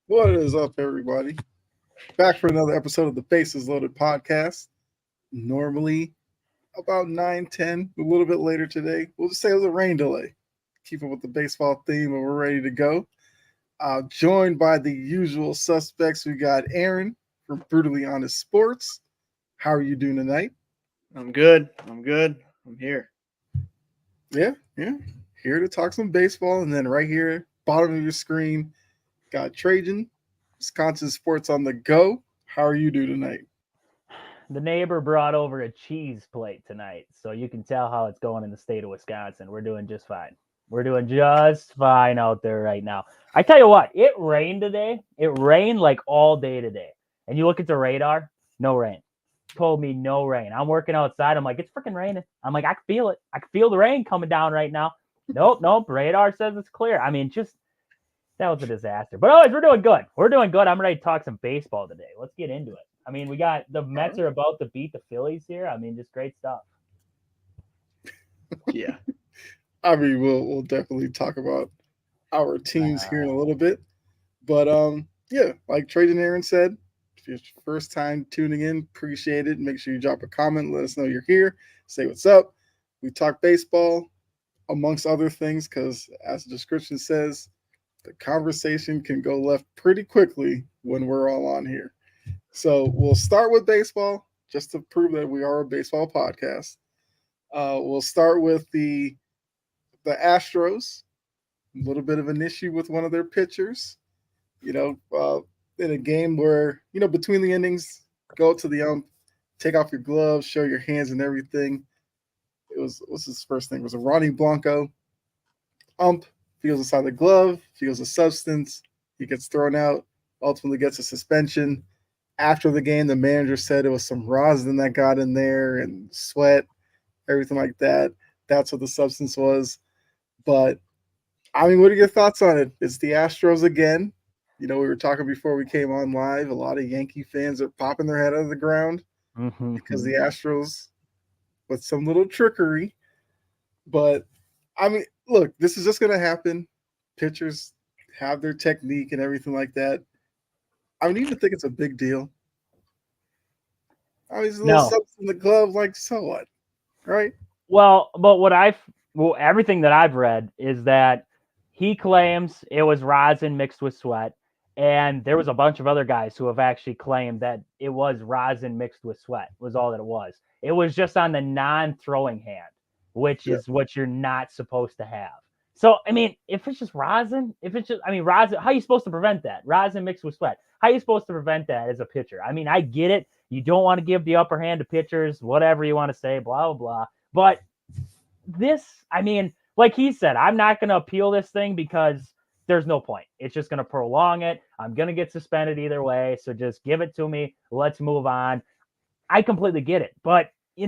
What is up, everybody? Back for another episode of the Bases Loaded podcast. Normally about 9:10, a little bit later today. We'll just say it was a rain delay. Keep up with the baseball theme, and we're ready to go. Joined by the usual suspects, we got Aaron from Brutally Honest Sports. How are you doing tonight? I'm good. I'm here. Yeah. Here to talk some baseball, and then right here, bottom of your screen, got Trajan, Wisconsin Sports on the Go. How are you doing tonight? The neighbor brought over a cheese plate tonight, so you can tell how it's going in the state of Wisconsin. We're doing just fine. We're doing just fine out there right now. I tell you what, it rained today. It rained like all day today. And you look at the radar, no rain. Told me no rain. I'm working outside. I'm like, it's freaking raining. I'm like, I can feel it. I can feel the rain coming down right now. Nope. Radar says it's clear. I mean, that was a disaster. But always, we're doing good. I'm ready to talk some baseball today. Let's get into it. I mean, we got the Mets are about to beat the Phillies here. I mean, just great stuff. Yeah. I mean, we'll definitely talk about our teams here in a little bit. But yeah, like Trajan Aaron said, if it's your first time tuning in, appreciate it. Make sure you drop a comment, let us know you're here, say what's up. We talk baseball, amongst other things, because as the description says, the conversation can go left pretty quickly when we're all on here. So we'll start with baseball just to prove that we are a baseball podcast. We'll start with the Astros. A little bit of an issue with one of their pitchers. In a game where, between the innings, go to the ump, take off your gloves, show your hands and everything. What's his first thing? It was a Ronnie Blanco. Ump feels inside the glove, feels a substance. He gets thrown out, ultimately gets a suspension. After the game, the manager said it was some rosin that got in there and sweat, everything like that. That's what the substance was. But, I mean, what are your thoughts on it? It's the Astros again. We were talking before we came on live. A lot of Yankee fans are popping their head out of the ground because the Astros, with some little trickery. But, I mean, look, this is just going to happen. Pitchers have their technique and everything like that. I don't even think it's a big deal. I mean, there's a little substance in the glove, like, so what? Right? Well, but everything that I've read is that he claims it was rosin mixed with sweat. And there was a bunch of other guys who have actually claimed that it was rosin mixed with sweat was all that it was. It was just on the non-throwing hand, which is what you're not supposed to have. So, I mean, if it's just rosin, rosin, how are you supposed to prevent that? Rosin mixed with sweat. How are you supposed to prevent that as a pitcher? I mean, I get it. You don't want to give the upper hand to pitchers, whatever you want to say, blah, blah, blah. But this, I mean, like he said, I'm not going to appeal this thing because there's no point. It's just going to prolong it. I'm going to get suspended either way. So just give it to me. Let's move on. I completely get it. But, I'm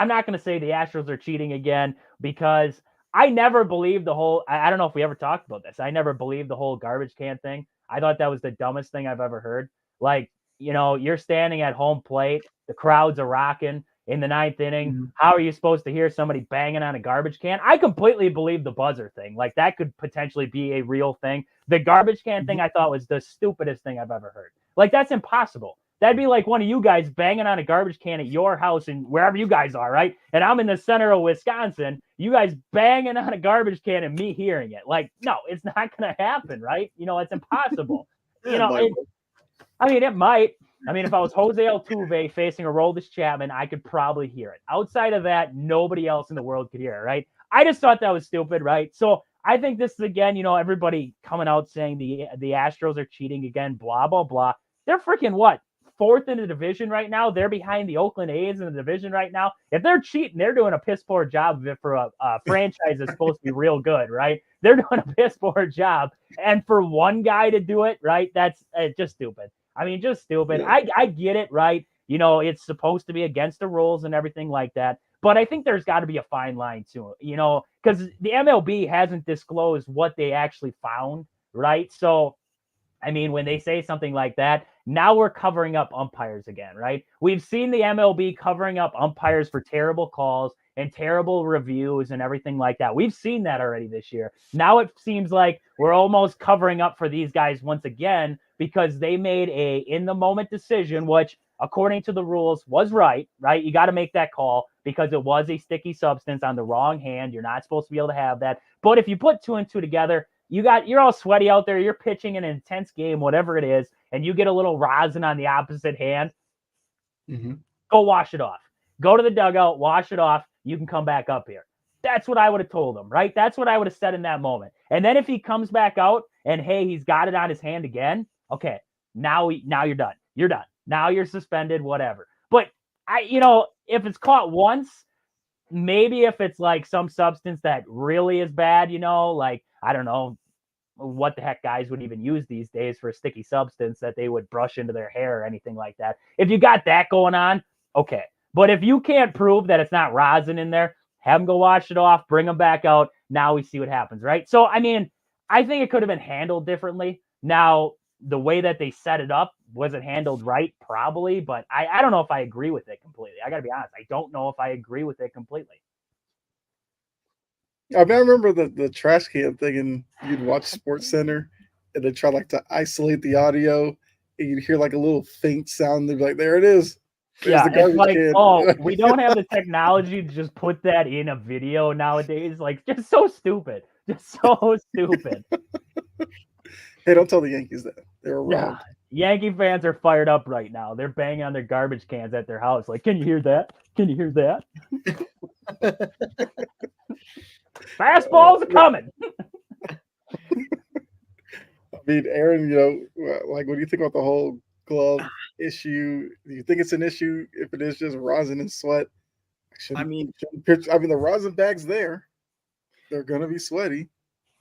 not going to say the Astros are cheating again because I never believed the whole, I don't know if we ever talked about this. I never believed the whole garbage can thing. I thought that was the dumbest thing I've ever heard. Like, you're standing at home plate. The crowds are rocking in the ninth inning. Mm-hmm. How are you supposed to hear somebody banging on a garbage can? I completely believe the buzzer thing. Like, that could potentially be a real thing. The garbage can thing I thought was the stupidest thing I've ever heard. Like, that's impossible. That'd be like one of you guys banging on a garbage can at your house and wherever you guys are, right? And I'm in the center of Wisconsin, you guys banging on a garbage can and me hearing it. Like, no, it's not going to happen, right? It's impossible. It might. I mean, if I was Jose Altuve facing Aroldis Chapman, I could probably hear it. Outside of that, nobody else in the world could hear it, right? I just thought that was stupid, right? So I think this is, again, everybody coming out saying the Astros are cheating again, blah, blah, blah. They're freaking what? fourth in the division right now. They're behind the Oakland A's in the division right now. If they're cheating, they're doing a piss poor job of it for a franchise that's supposed to be real good, right? They're doing a piss poor job. And for one guy to do it, right, that's just stupid. I mean, just stupid. Yeah. I get it, right? You know, it's supposed to be against the rules and everything like that. But I think there's got to be a fine line too, you know, because the MLB hasn't disclosed what they actually found, right? So, I mean, when they say something like that, now we're covering up umpires again, right? We've seen the MLB covering up umpires for terrible calls and terrible reviews and everything like that. We've seen that already this year. Now it seems like we're almost covering up for these guys once again because they made a in the moment decision, which according to the rules was right? You got to make that call because it was a sticky substance on the wrong hand. You're not supposed to be able to have that. But if you put 2 and 2 together, you're all sweaty out there. You're pitching in an intense game, whatever it is, and you get a little rosin on the opposite hand. Go wash it off. Go to the dugout, wash it off. You can come back up here. That's what I would have told him, right? That's what I would have said in that moment. And then if he comes back out and, hey, he's got it on his hand again, okay, now you're done. You're done. Now you're suspended, whatever. But if it's caught once, maybe if it's like some substance that really is bad, like, I don't know what the heck guys would even use these days for a sticky substance that they would brush into their hair or anything like that. If you got that going on, okay. But if you can't prove that it's not rosin in there, have them go wash it off, bring them back out. Now we see what happens, right? So, I mean, I think it could have been handled differently. Now, the way that they set it up, was it handled right? Probably, but I don't know if I agree with it completely. I got to be honest. I don't know if I agree with it completely. I mean, I remember the trash can thing, and you'd watch Sports Center, and they try like to isolate the audio, and you'd hear like a little faint sound. They'd be like, "There it is." There's the It's garbage like, can. oh, we don't have the technology to just put that in a video nowadays. Like, just so stupid. Just so stupid. Hey, don't tell the Yankees that. They're around. Yeah. Yankee fans are fired up right now. They're banging on their garbage cans at their house. Like, can you hear that? Can you hear that? Fastballs are coming. I mean, Aaron, like, what do you think about the whole glove issue? Do you think it's an issue if it is just rosin and sweat? I mean, the rosin bag's there. They're gonna be sweaty.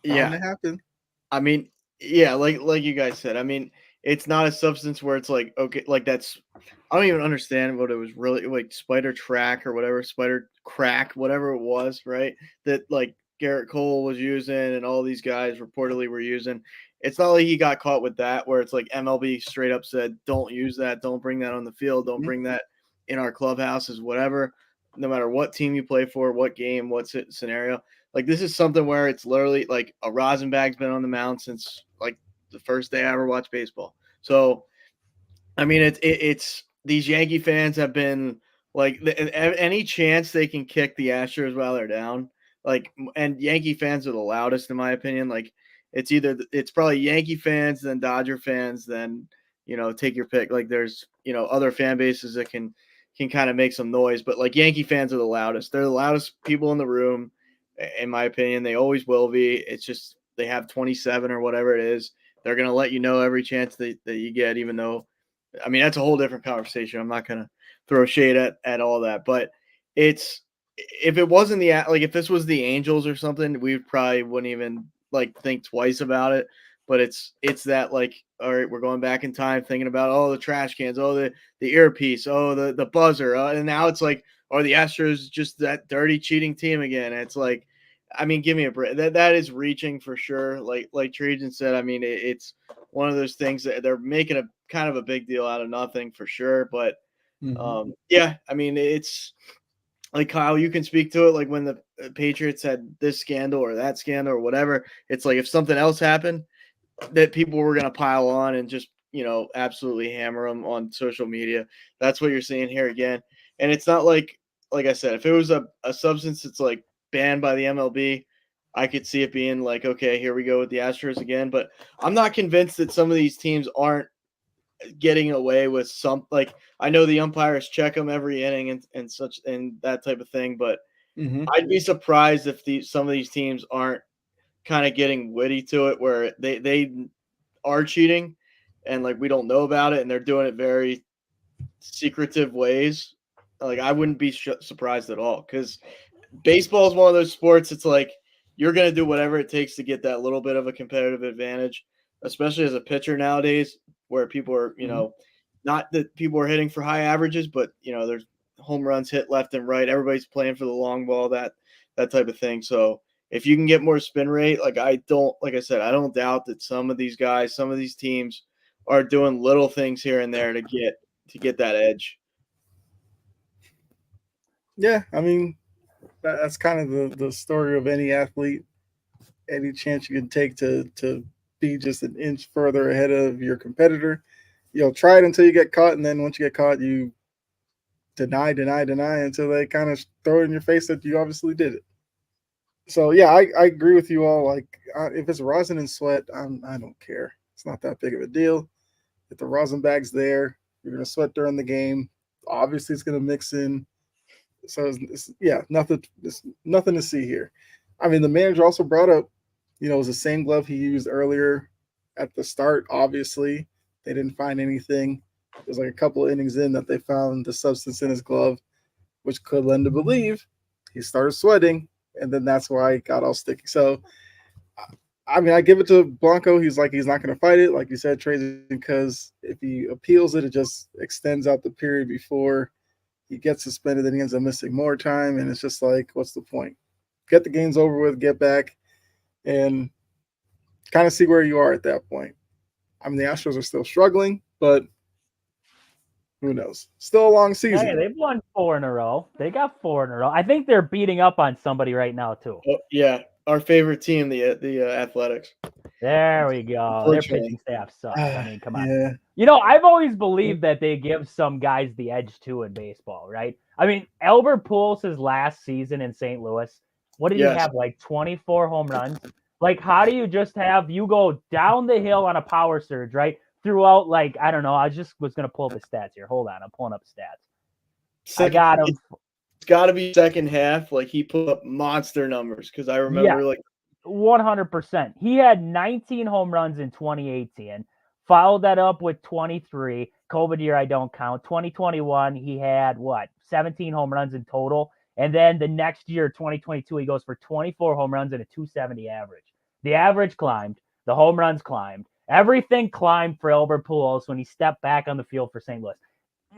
Yeah, to happen. I mean, yeah, like you guys said. I mean, it's not a substance where it's like, okay, like that's. I don't even understand what it was really like. Spider track or whatever, spider crack, whatever it was, right? That like Garrett Cole was using, and all these guys reportedly were using. It's not like he got caught with that, where it's like MLB straight up said, "Don't use that. Don't bring that on the field. Don't bring that in our clubhouses. Whatever, no matter what team you play for, what game, what scenario." Like, this is something where it's literally like a rosin bag's been on the mound since like the first day I ever watched baseball. So, I mean, it's these Yankee fans have been like any chance they can kick the Astros while they're down. Like, and Yankee fans are the loudest in my opinion. Like, it's probably Yankee fans, then Dodger fans, then take your pick. Like, there's other fan bases that can kind of make some noise, but like Yankee fans are the loudest. They're the loudest people in the room. In my opinion, they always will be. It's just they have 27 or whatever it is. They're going to let you know every chance that you get, even though, I mean, that's a whole different conversation. I'm not going to throw shade at all that. But if it wasn't if this was the Angels or something, we probably wouldn't even like think twice about it. But it's that like, all right, we're going back in time thinking about, the trash cans, the earpiece, the buzzer. And now it's like, are the Astros just that dirty cheating team again? And it's like, I mean, give me a break. That is reaching for sure. Like Trajan said, I mean, it's one of those things that they're making a kind of a big deal out of nothing for sure. But yeah, I mean, it's like, Kyle, you can speak to it. Like when the Patriots had this scandal or that scandal or whatever, it's like if something else happened, that people were going to pile on and just, absolutely hammer them on social media. That's what you're seeing here again. And it's not like I said, if it was a substance that's like banned by the MLB, I could see it being like, okay, here we go with the Astros again. But I'm not convinced that some of these teams aren't getting away with some, like, I know the umpires check them every inning and such and that type of thing. But I'd be surprised if some of these teams aren't kind of getting witty to it where they are cheating and like we don't know about it and they're doing it very secretive ways, like I wouldn't be surprised at all because baseball is one of those sports. It's like you're going to do whatever it takes to get that little bit of a competitive advantage, especially as a pitcher nowadays, where people are, not that people are hitting for high averages, but there's home runs hit left and right. Everybody's playing for the long ball, that type of thing. So if you can get more spin rate, like I said, I don't doubt that some of these guys, some of these teams are doing little things here and there to get that edge. Yeah, I mean, that's kind of the story of any athlete. Any chance you can take to be just an inch further ahead of your competitor, try it until you get caught, and then once you get caught, you deny until they kind of throw it in your face that you obviously did it. So yeah, I agree with you all. Like if it's rosin and sweat, I don't care. It's not that big of a deal. If the rosin bag's there, you're gonna sweat during the game. Obviously, it's gonna mix in. So nothing to see here. I mean, the manager also brought up, it was the same glove he used earlier at the start. Obviously, they didn't find anything. It was like a couple of innings in that they found the substance in his glove, which could lend to believe he started sweating, and then that's why it got all sticky. So, I mean, I give it to Blanco. He's not going to fight it, like you said, Tracy, because if he appeals it, it just extends out the period before he gets suspended. Then he ends up missing more time, and it's just like, what's the point? Get the games over with, get back, and kind of see where you are at that point. I mean, the Astros are still struggling, but who knows? Still a long season. Hey, they've won 4 in a row. They got 4 in a row. I think they're beating up on somebody right now too. Oh, yeah, our favorite team, the Athletics. There we go. Their pitching staff sucks. I mean, come on. Yeah. I've always believed that they give some guys the edge too in baseball, right? I mean, Albert Pujols' last season in St. Louis, what did he have? Like 24 home runs? Like, how do you just have you go down the hill on a power surge, right? Throughout, like, I don't know. I was going to pull up the stats here. Hold on. I'm pulling up stats. I got him. It's got to be second half. Like, he put up monster numbers because I remember, 100%. He had 19 home runs in 2018. Followed that up with 23. COVID year, I don't count. 2021, he had 17 home runs in total. And then the next year, 2022, he goes for 24 home runs and a 270 average. The average climbed. The home runs climbed. Everything climbed for Albert Pujols when he stepped back on the field for St. Louis.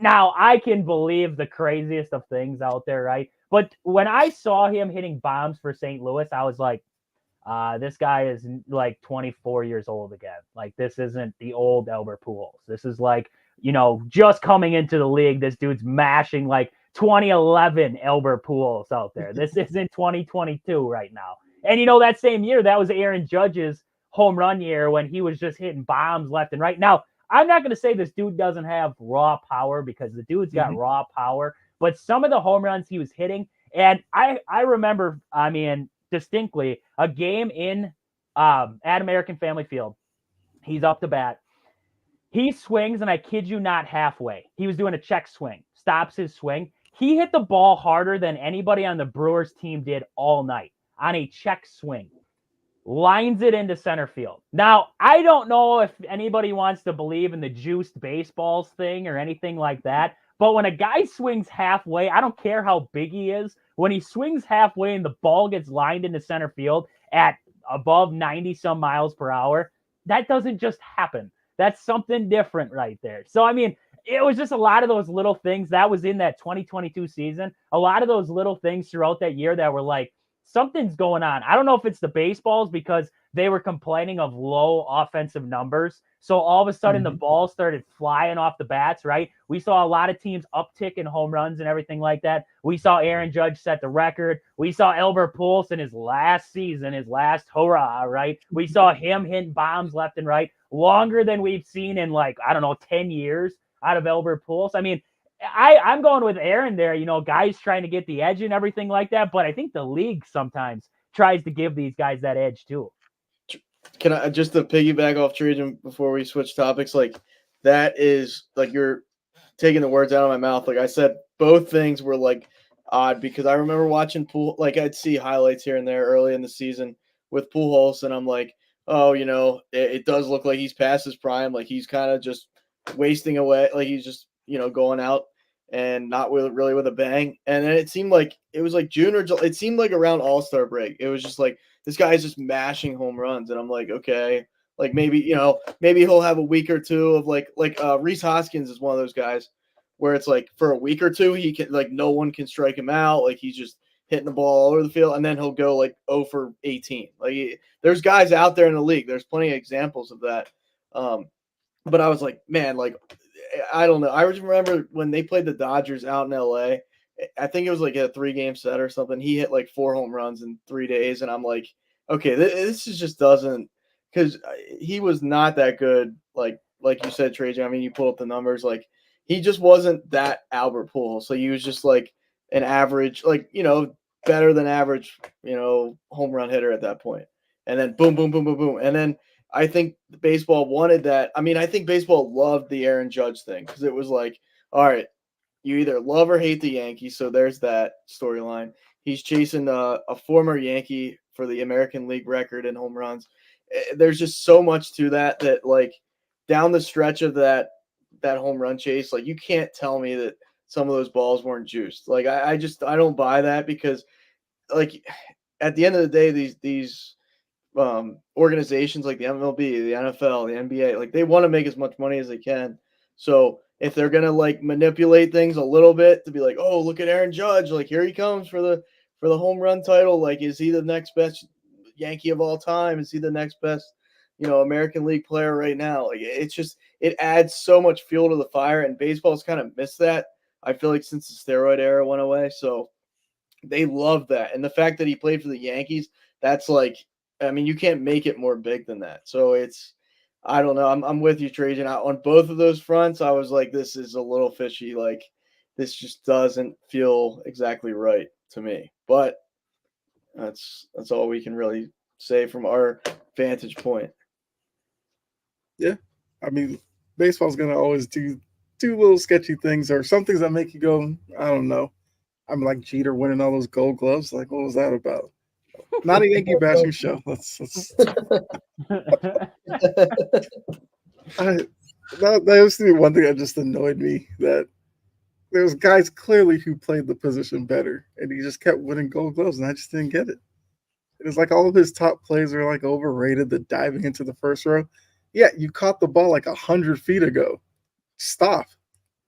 Now, I can believe the craziest of things out there, right? But when I saw him hitting bombs for St. Louis, I was like, this guy is like 24 years old again. Like, this isn't the old Albert Pujols. This is like, just coming into the league. This dude's mashing like 2011 Albert Pujols out there. This isn't 2022 right now. And, that same year, that was Aaron Judge's home run year when he was just hitting bombs left and right. Now, I'm not going to say this dude doesn't have raw power because the dude's got raw power, but some of the home runs he was hitting, and I remember, I mean, distinctly a game in at American Family Field. He's up to bat. He swings, and I kid you not, halfway. He was doing a check swing, stops his swing. He hit the ball harder than anybody on the Brewers team did all night on a check swing. Lines it into center field. Now, I don't know if anybody wants to believe in the juiced baseballs thing or anything like that, but when a guy swings halfway, I don't care how big he is, when he swings halfway and the ball gets lined into center field at above 90 some miles per hour, that doesn't just happen. That's something different right there. So, I mean, it was just a lot of those little things that was in that 2022 season. A lot of those little things throughout that year that were like, something's going on. I don't know if it's the baseballs because they were complaining of low offensive numbers. So all of a sudden the ball started flying off the bats, right? We saw a lot of teams uptick in home runs and everything like that. We saw Aaron Judge set the record. We saw Albert Pujols in his last season, his last hurrah, right? We saw him hitting bombs left and right longer than we've seen in 10 years out of Albert Pujols. I mean, I'm going with Aaron there, guys trying to get the edge and everything like that. But I think the league sometimes tries to give these guys that edge too. Can I just to piggyback off Trajan before we switch topics? Like, that is like you're taking the words out of my mouth. Like I said, both things were like odd because I remember watching I'd see highlights here and there early in the season with Pujols, and I'm like, oh, it does look like he's past his prime. Like he's kind of just wasting away. Like he's just going out and not really with a bang. And then it seemed like it was like June or July. It seemed like around All-Star break. It was just like this guy's just mashing home runs, and I'm like, okay, like maybe he'll have a week or two of like Rhys Hoskins is one of those guys where it's like for a week or two he can like no one can strike him out, like he's just hitting the ball all over the field, and then he'll go like 0 for 18. Like there's guys out there in the league. There's plenty of examples of that. But I was like, man, like I don't know. I remember when they played the Dodgers out in LA. I think it was like a 3-game set or something. He hit like 4 home runs in 3 days, and I'm like, okay, this is just doesn't, because he was not that good. Like you said, Trajan. I mean, you pull up the numbers. Like he just wasn't that Albert Pujols. So he was just like an average, like better than average, home run hitter at that point. And then boom, boom, boom, boom, boom, and then I think baseball wanted that. I mean, I think baseball loved the Aaron Judge thing because it was like, all right, you either love or hate the Yankees. So there's that storyline. He's chasing a former Yankee for the American League record in home runs. There's just so much to that like down the stretch of that home run chase, like you can't tell me that some of those balls weren't juiced. Like I don't buy that, because like at the end of the day, these organizations like the MLB, the NFL, the NBA, like they want to make as much money as they can. So if they're gonna like manipulate things a little bit to be like, oh, look at Aaron Judge, like here he comes for the home run title, like is he the next best Yankee of all time? Is he the next best American League player right now? Like it's just, it adds so much fuel to the fire, and baseball's kind of missed that, I feel like, since the steroid era went away. So they love that, and the fact that he played for the Yankees, that's like, I mean, you can't make it more big than that. So it's, I don't know. I'm with you, Trajan. On both of those fronts, I was like, this is a little fishy. Like, this just doesn't feel exactly right to me. But that's all we can really say from our vantage point. Yeah, I mean, baseball's gonna always do little sketchy things, or some things that make you go, I don't know. I'm like Jeter winning all those Gold Gloves. Like, what was that about? Not a Yankee bashing show. Let's that used to be one thing that just annoyed me, that there was guys clearly who played the position better, and he just kept winning Gold Gloves, and I just didn't get it. It was like all of his top plays are like overrated. The diving into the first row. Yeah, you caught the ball like 100 feet ago. Stop.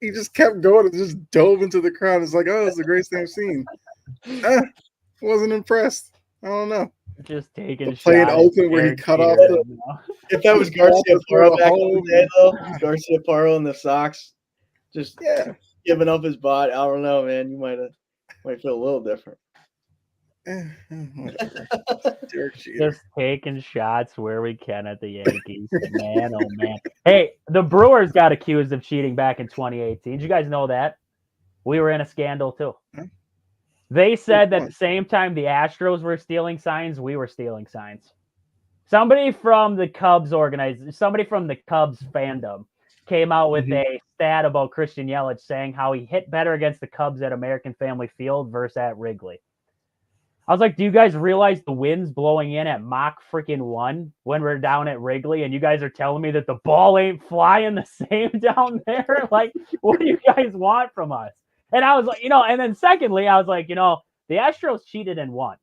He just kept going and just dove into the crowd. It's like, oh, it's the greatest thing I've seen. Wasn't impressed. I don't know. Just taking play in shots Oakland where he cut off the. If that was Garcia Parra back in the day, though, Garcia Parra in the Sox, just giving up his body. I don't know, man. You might feel a little different. Just taking shots where we can at the Yankees. Man, oh man. Hey, the Brewers got accused of cheating back in 2018. Did you guys know that? We were in a scandal too. They said that at the same time the Astros were stealing signs, we were stealing signs. Somebody from the Cubs fandom came out with a stat about Christian Yelich saying how he hit better against the Cubs at American Family Field versus at Wrigley. I was like, do you guys realize the wind's blowing in at Mach freaking 1 when we're down at Wrigley, and you guys are telling me that the ball ain't flying the same down there? Like, what do you guys want from us? And I was like, and then secondly, I was like, the Astros cheated and won.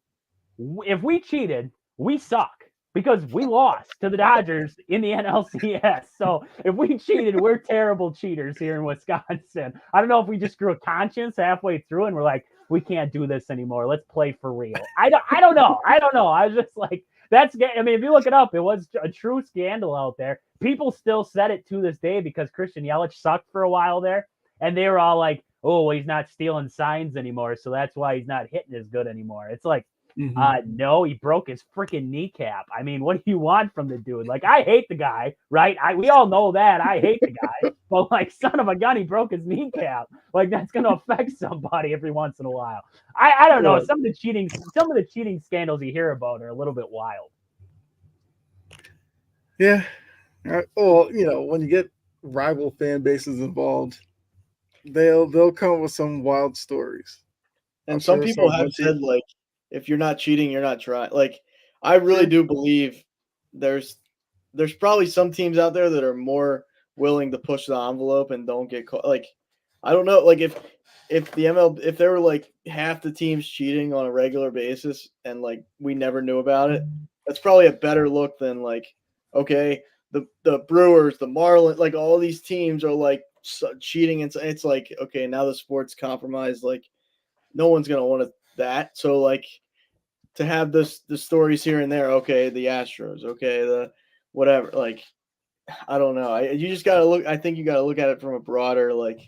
If we cheated, we suck because we lost to the Dodgers in the NLCS. So if we cheated, we're terrible cheaters here in Wisconsin. I don't know if we just grew a conscience halfway through and we're like, we can't do this anymore. Let's play for real. I don't know. I was just like, if you look it up, it was a true scandal out there. People still said it to this day because Christian Yelich sucked for a while there. And they were all like, oh, well, he's not stealing signs anymore, so that's why he's not hitting as good anymore. It's like, no, he broke his freaking kneecap. I mean, what do you want from the dude? Like, I hate the guy, right? We all know that. I hate the guy. But, like, son of a gun, he broke his kneecap. Like, that's going to affect somebody every once in a while. I don't know. Some of the cheating scandals you hear about are a little bit wild. Yeah. Well, when you get rival fan bases involved, they'll come up with some wild stories. And some people have said, like, if you're not cheating, you're not trying. Like, I really do believe there's probably some teams out there that are more willing to push the envelope and don't get caught. Like, I don't know. Like if if there were like half the teams cheating on a regular basis and like we never knew about it, that's probably a better look than like, okay, the Brewers, the Marlins, like all these teams are like cheating, and it's like, okay, now the sport's compromised. Like no one's gonna want that. So like to have the stories here and there. Okay, the Astros. Okay, the whatever. Like I don't know. You just gotta look. I think you gotta look at it from a broader like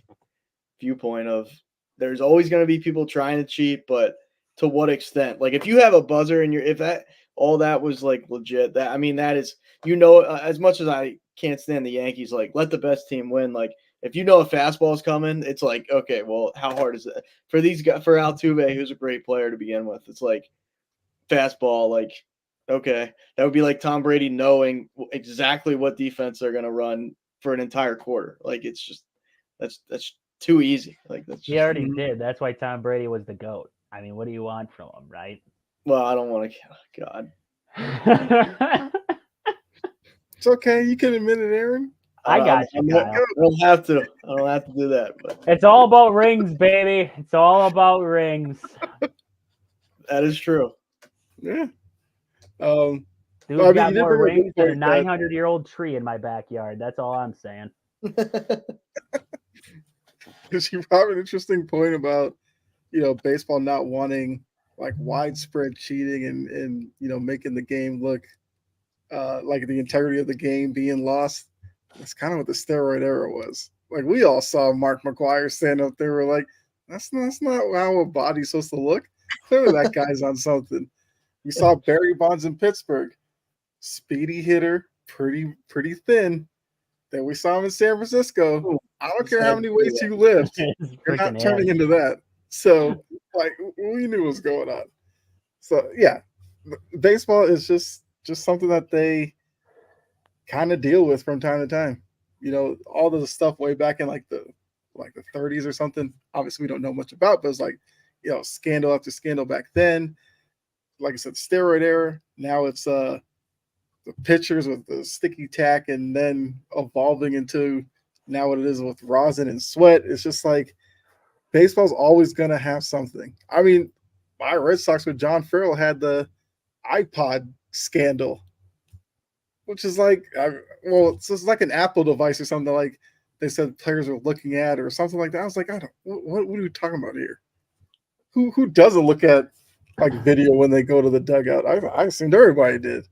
viewpoint of there's always going to be people trying to cheat, but to what extent? Like if you have a buzzer and if that all that was like legit, that I mean that is as much as I can't stand the Yankees, like let the best team win. Like if you know a fastball is coming, it's like, okay, well, how hard is it for these guys, for Altuve, who's a great player to begin with? It's like fastball, like okay, that would be like Tom Brady knowing exactly what defense they're going to run for an entire quarter. Like it's just that's too easy. Like that's He already did. That's why Tom Brady was the GOAT. I mean, what do you want from him, right? Well, I don't want to. Oh, God. It's okay. You can admit it, Aaron. I got you, Kyle. I don't have to. I don't have to do that. But it's all about rings, baby. It's all about rings. That is true. Yeah. Dude's well, got more rings than a 900-year-old tree in my backyard. That's all I'm saying. Because you brought an interesting point about, baseball not wanting like widespread cheating and making the game look like the integrity of the game being lost. That's kind of what the steroid era was. Like we all saw Mark McGwire stand up there. We're like, that's not how a body's supposed to look. Clearly that guy's on something. We saw Barry Bonds in Pittsburgh, speedy hitter, pretty thin. Then we saw him in San Francisco. I don't care how many weights you lift, you're not turning into that. So, like, we knew what was going on. So, yeah, baseball is just something that they kind of deal with from time to time. All the stuff way back in like the 30s or something. Obviously, we don't know much about, but it's like, scandal after scandal back then. Like I said, steroid era. Now it's the pitchers with the sticky tack, and then evolving into now what it is with rosin and sweat. It's just like baseball's always going to have something. I mean, my Red Sox with John Farrell had the iPod scandal, which is like, it's just like an Apple device or something like they said players were looking at or something like that. I was like, what are we talking about here? Who doesn't look at like video when they go to the dugout? I assumed everybody did,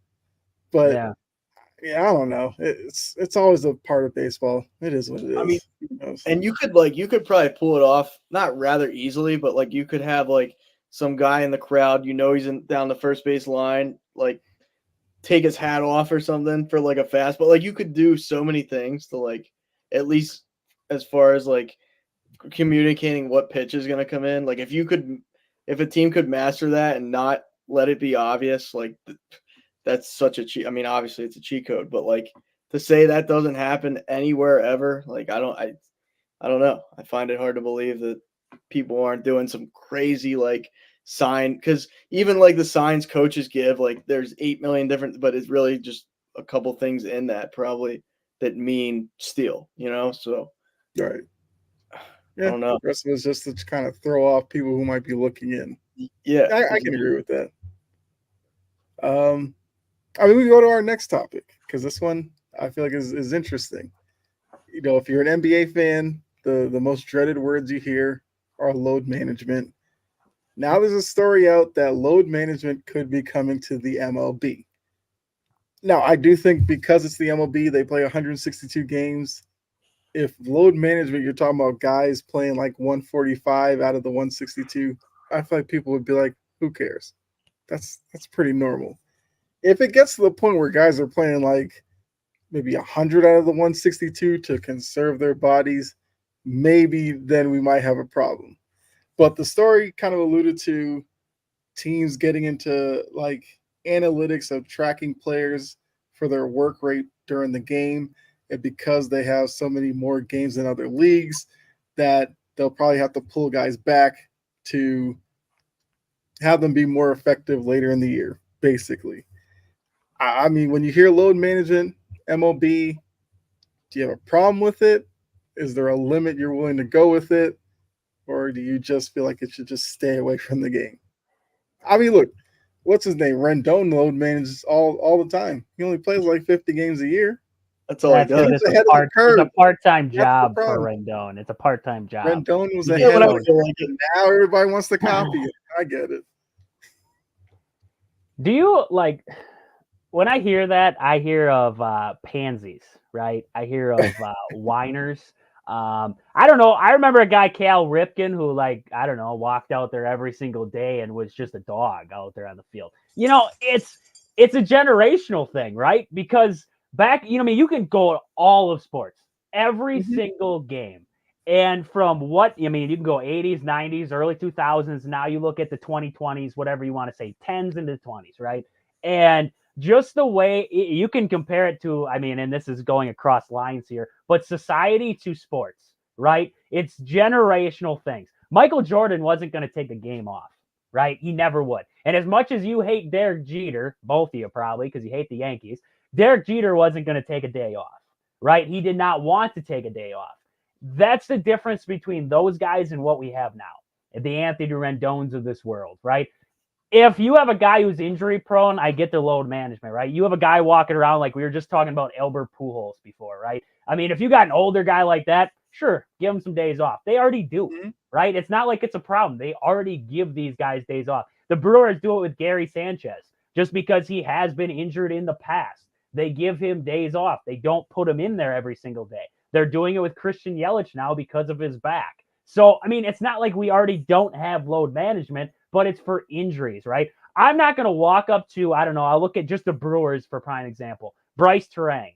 but yeah, I don't know. It's always a part of baseball. It is what it is. I mean, and you could probably pull it off, not rather easily, but like you could have like some guy in the crowd, he's down the first base line, like take his hat off or something for like a fastball. Like you could do so many things to like, at least as far as like communicating what pitch is going to come in. Like if a team could master that and not let it be obvious, like that's such a cheat. I mean, obviously it's a cheat code, but like to say that doesn't happen anywhere ever, like I don't know. I find it hard to believe that people aren't doing some crazy like sign, because even like the signs coaches give, like there's 8 million different, but it's really just a couple things in that probably that mean steal, so right. Yeah, I don't know. The rest of it is just to kind of throw off people who might be looking in. Yeah, I can agree with that. I mean, we go to our next topic because this one I feel like is interesting. If you're an NBA fan, the most dreaded words you hear are load management. Now there's a story out that load management could be coming to the MLB. Now, I do think because it's the MLB, they play 162 games. If load management, you're talking about guys playing like 145 out of the 162, I feel like people would be like, who cares? That's pretty normal. If it gets to the point where guys are playing like maybe 100 out of the 162 to conserve their bodies, maybe then we might have a problem. But the story kind of alluded to teams getting into like analytics of tracking players for their work rate during the game. And because they have so many more games than other leagues, that they'll probably have to pull guys back to have them be more effective later in the year, basically. I mean, when you hear load management, MLB, do you have a problem with it? Is there a limit you're willing to go with it? Or do you just feel like it should just stay away from the game? I mean, look, what's his name? Rendon load manages all the time. He only plays like 50 games a year. That's all he That's because does. He's ahead of the it's curve. a part-time the job for problem. Rendon. It's a part-time job. Rendon was Yeah, ahead but I of feel it. like it. Now everybody wants to copy it. I get it. Do you like when I hear that? I hear of pansies, right? I hear of whiners. I don't know. I remember a guy, Cal Ripken, who I don't know, walked out there every single day and was just a dog out there on the field. You know, it's a generational thing, right? Because back, I mean, you can go all of sports, every single game. And from you can go 80s, 90s, early 2000s. Now you look at the 2020s, whatever you want to say, 10s into 20s, right? And just the way you can compare it to, I mean, and this is going across lines here, but society to sports, right? It's generational things. Michael Jordan wasn't going to take a game off, right? He never would. And as much as you hate Derek Jeter, both of you probably, because you hate the Yankees, Derek Jeter wasn't going to take a day off, right? He did not want to take a day off. That's the difference between those guys and what we have now, the Anthony Rendons of this world, right? If you have a guy who's injury prone, I get the load management, right? You have a guy walking around like we were just talking about Albert Pujols before, right? I mean, if you got an older guy like that, sure, give him some days off. They already do, right? It's not like it's a problem. They already give these guys days off. The Brewers do it with Gary Sanchez just because he has been injured in the past. They give him days off. They don't put him in there every single day. They're doing it with Christian Yelich now because of his back. So, I mean, it's not like we already don't have load management, but it's for injuries, right? I'm not going to walk up to, I don't know, I'll look at just the Brewers for prime example. Bryce Terang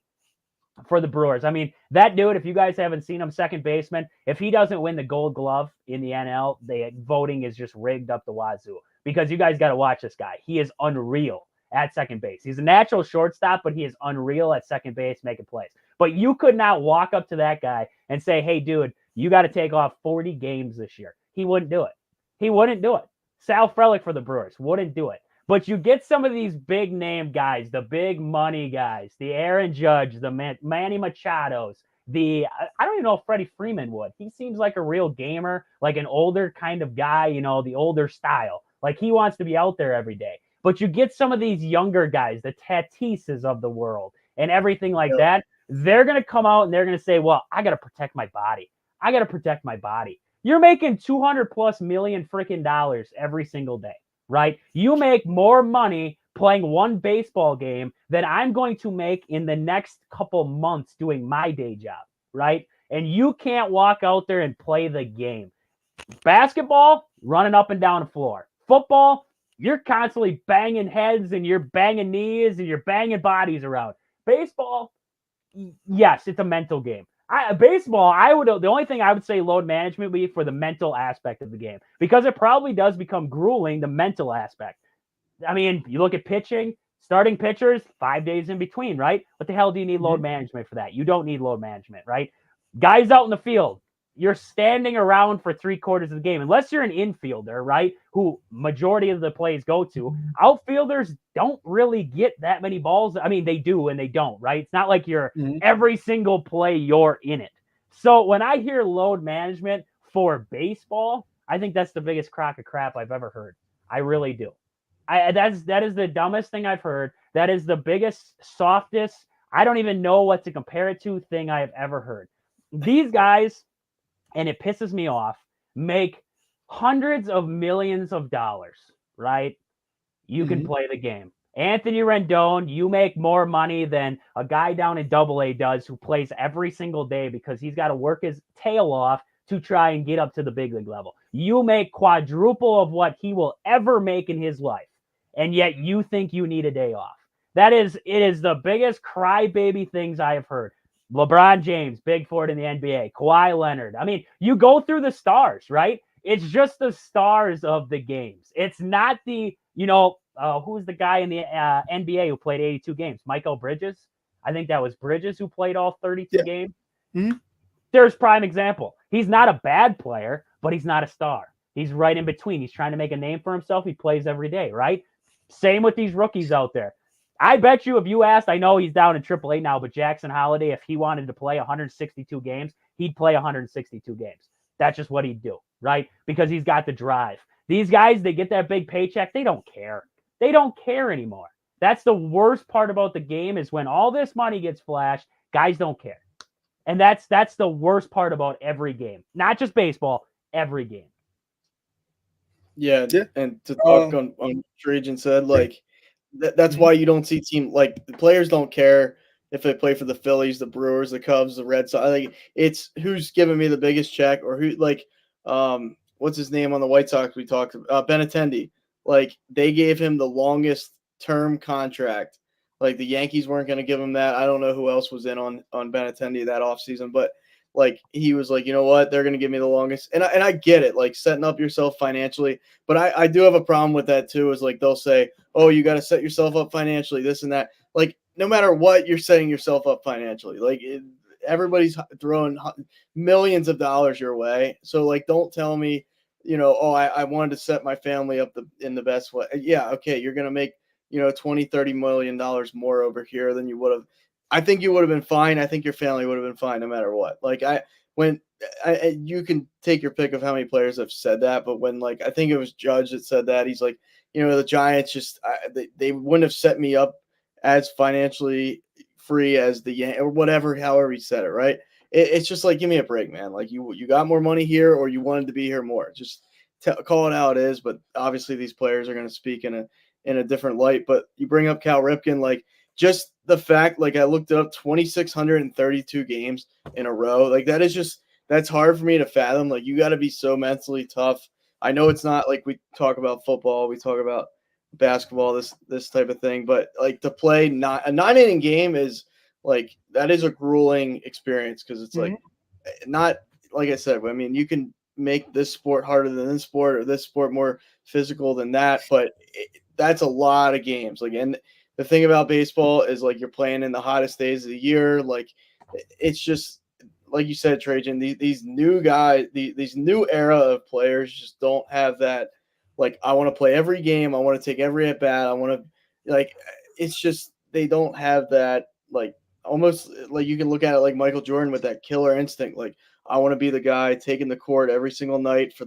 for the Brewers. I mean, that dude, if you guys haven't seen him, second baseman, if he doesn't win the Gold Glove in the NL, the voting is just rigged up the wazoo because you guys got to watch this guy. He is unreal at second base. He's a natural shortstop, but he is unreal at second base making plays. But you could not walk up to that guy and say, hey, dude, you got to take off 40 games this year. He wouldn't do it. He wouldn't do it. Sal Frelick for the Brewers wouldn't do it. But you get some of these big name guys, the big money guys, the Aaron Judge, the Manny Machados, I don't even know if Freddie Freeman would. He seems like a real gamer, like an older kind of guy, you know, the older style. Like he wants to be out there every day. But you get some of these younger guys, the Tatises of the world and everything like that. They're going to come out and they're going to say, well, I got to protect my body. I got to protect my body. You're making $200+ million freaking dollars every single day, right? You make more money playing one baseball game than I'm going to make in the next couple months doing my day job, right? And you can't walk out there and play the game. Basketball, running up and down the floor. Football, you're constantly banging heads and you're banging knees and you're banging bodies around. Baseball, yes, it's a mental game. The only thing I would say load management would be for the mental aspect of the game because it probably does become grueling, the mental aspect. I mean, you look at pitching, starting pitchers, 5 days in between, right? What the hell do you need load management for that? You don't need load management, right? Guys out in the field, you're standing around for 3/4 of the game, unless you're an infielder, right? Who majority of the plays go to. Outfielders don't really get that many balls. I mean, they do and they don't, right? It's not like you're every single play you're in it. So when I hear load management for baseball, I think that's the biggest crock of crap I've ever heard. I really do. That is the dumbest thing I've heard. That is the biggest, softest, I don't even know what to compare it to thing I have ever heard. These guys, and it pisses me off, make hundreds of millions of dollars, right? You can play the game. Anthony Rendon, you make more money than a guy down in AA does who plays every single day because he's got to work his tail off to try and get up to the big league level. You make quadruple of what he will ever make in his life, and yet you think you need a day off. It is the biggest crybaby things I have heard. LeBron James, big for it in the NBA. Kawhi Leonard. I mean, you go through the stars, right? It's just the stars of the games. It's not the, who's the guy in the NBA who played 82 games? Michael Bridges? I think that was Bridges who played all 32 games. There's prime example. He's not a bad player, but he's not a star. He's right in between. He's trying to make a name for himself. He plays every day, right? Same with these rookies out there. I bet you if you asked, I know he's down in AAA now, but Jackson Holiday, if he wanted to play 162 games, he'd play 162 games. That's just what he'd do, right? Because he's got the drive. These guys, they get that big paycheck. They don't care. They don't care anymore. That's the worst part about the game is when all this money gets flashed, guys don't care. And that's the worst part about every game. Not just baseball, every game. Yeah, and to talk on what Trajan said, like that's why you don't see like the players don't care if they play for the Phillies, the Brewers, the Cubs, the Red Sox. Like it's who's giving me the biggest check or who like what's his name on the White Sox we talked about Benintendi. Like they gave him the longest term contract. Like the Yankees weren't going to give him that. I don't know who else was in on Benintendi that offseason, but like he was like, you know what, they're going to give me the longest. And I get it, like setting up yourself financially. But I do have a problem with that too, is like they'll say, oh, you got to set yourself up financially, this and that. Like no matter what, you're setting yourself up financially. Like everybody's throwing millions of dollars your way. So like, don't tell me, you know, oh, I wanted to set my family up in the best way. Yeah, okay, you're going to make, you know, $20-30 million more over here than you would have. I think you would have been fine. I think your family would have been fine no matter what. Like you can take your pick of how many players have said that, but when like I think it was Judge that said that, he's like, you know, the Giants just they wouldn't have set me up as financially free as the or whatever, however he said it, right? It's just like, give me a break, man. Like you got more money here, or you wanted to be here more. Just call it how it is. But obviously, these players are going to speak in a different light. But you bring up Cal Ripken, like just the fact, like I looked up 2,632 games in a row. Like that is just that's hard for me to fathom. Like you got to be so mentally tough. I know it's not like we talk about football, we talk about basketball, this type of thing, but like to play a 9-inning game is like that is a grueling experience because it's like not like I said. I mean, you can make this sport harder than this sport or this sport more physical than that, but that's a lot of games. Like, and the thing about baseball is like you're playing in the hottest days of the year. Like, it's just like you said, Trajan. These new guys, these new era of players just don't have that. Like, I want to play every game. I want to take every at bat. I want to like. It's just they don't have that. Like, almost like you can look at it like Michael Jordan with that killer instinct. Like, I want to be the guy taking the court every single night for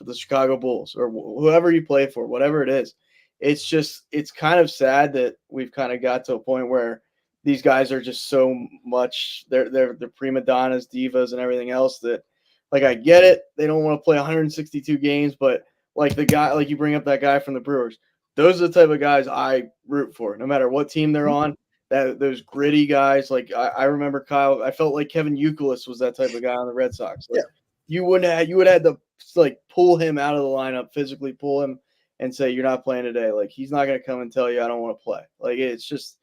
the Chicago Bulls or whoever you play for, whatever it is. It's kind of sad that we've kind of got to a point where these guys are just so much they're prima donnas, divas, and everything else that like I get it. They don't want to play 162 games, but like the guy, like you bring up that guy from the Brewers, those are the type of guys I root for, no matter what team they're on. That those gritty guys, like I remember Kyle. I felt like Kevin Youkilis was that type of guy on the Red Sox. Like, you would have had to like pull him out of the lineup, physically pull him, and say you're not playing today. Like he's not gonna come and tell you I don't want to play. Like it's just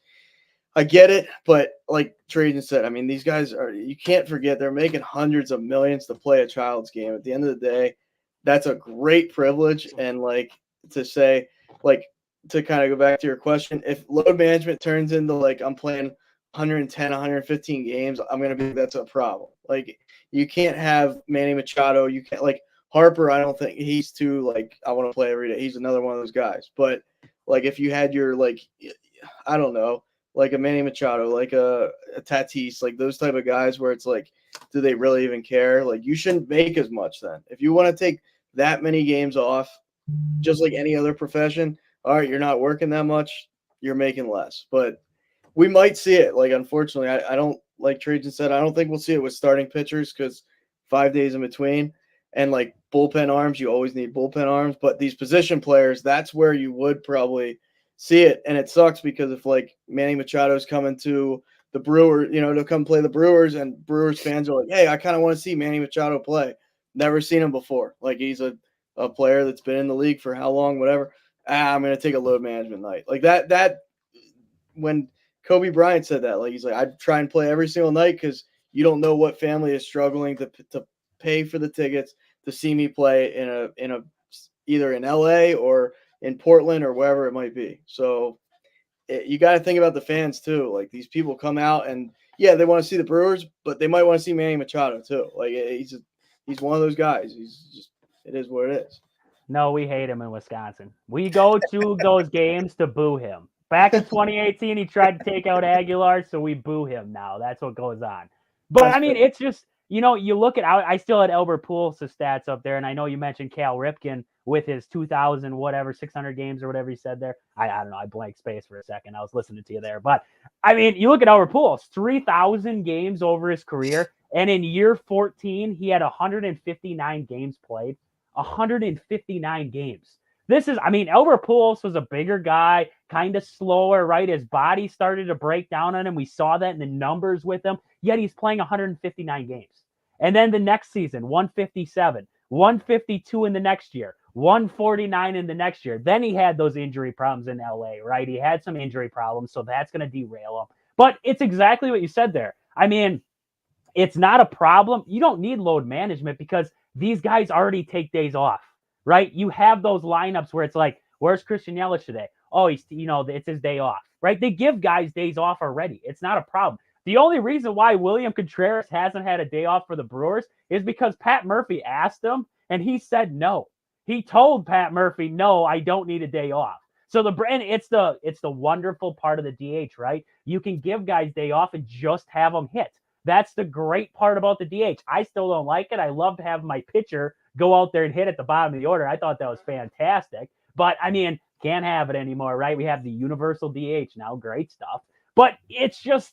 I get it, but like Trajan said, I mean these guys are you can't forget they're making hundreds of millions to play a child's game. At the end of the day, that's a great privilege, and like to say like. To kind of go back to your question, if load management turns into like I'm playing 110, 115 games, I'm going to be that's a problem. Like you can't have Manny Machado. You can't like Harper. I don't think he's too like I want to play every day. He's another one of those guys. But like if you had your like I don't know, like a Manny Machado, like a Tatis, like those type of guys where it's like, do they really even care? Like you shouldn't make as much then. If you want to take that many games off, just like any other profession. All right, you're not working that much, you're making less. But we might see it. Like, unfortunately, I don't, like Trajan said, I don't think we'll see it with starting pitchers because 5 days in between. And, like, bullpen arms, you always need bullpen arms. But these position players, that's where you would probably see it. And it sucks because if, like, Manny Machado's coming to the Brewers, you know, to come play the Brewers, and Brewers fans are like, hey, I kind of want to see Manny Machado play. Never seen him before. Like, he's a player that's been in the league for how long, whatever. I'm going to take a load management night. Like that when Kobe Bryant said that, like, he's like, I'd try and play every single night because you don't know what family is struggling to pay for the tickets to see me play in a either in LA or in Portland or wherever it might be. So you got to think about the fans too. Like these people come out and yeah, they want to see the Brewers, but they might want to see Manny Machado too. Like he's one of those guys. He's just, it is what it is. No, we hate him in Wisconsin. We go to those games to boo him. Back in 2018, he tried to take out Aguilar, so we boo him now. That's what goes on. But That's I mean, fair. it's just, you look at, I still had Albert Pujols' stats up there, and I know you mentioned Cal Ripken with his 2,000 whatever 600 games or whatever he said there. I don't know. I blanked space for a second. I was listening to you there, but I mean, you look at Albert Pujols, 3,000 games over his career, and in year 14, he had 159 games played. 159 games. Albert Pujols was a bigger guy, kind of slower, right? His body started to break down on him. We saw that in the numbers with him, yet he's playing 159 games. And then the next season, 157, 152 in the next year, 149 in the next year. Then he had those injury problems in LA, right? He had some injury problems, so that's going to derail him. But it's exactly what you said there. I mean, it's not a problem. You don't need load management because these guys already take days off, right? You have those lineups where it's like, where's Christian Yelich today? Oh, it's his day off, right? They give guys days off already. It's not a problem. The only reason why William Contreras hasn't had a day off for the Brewers is because Pat Murphy asked him and he said no. He told Pat Murphy, no, I don't need a day off. So it's the wonderful part of the DH, right? You can give guys day off and just have them hit. That's the great part about the DH. I still don't like it. I love to have my pitcher go out there and hit at the bottom of the order. I thought that was fantastic. But, I mean, can't have it anymore, right? We have the universal DH now. Great stuff. But it's just,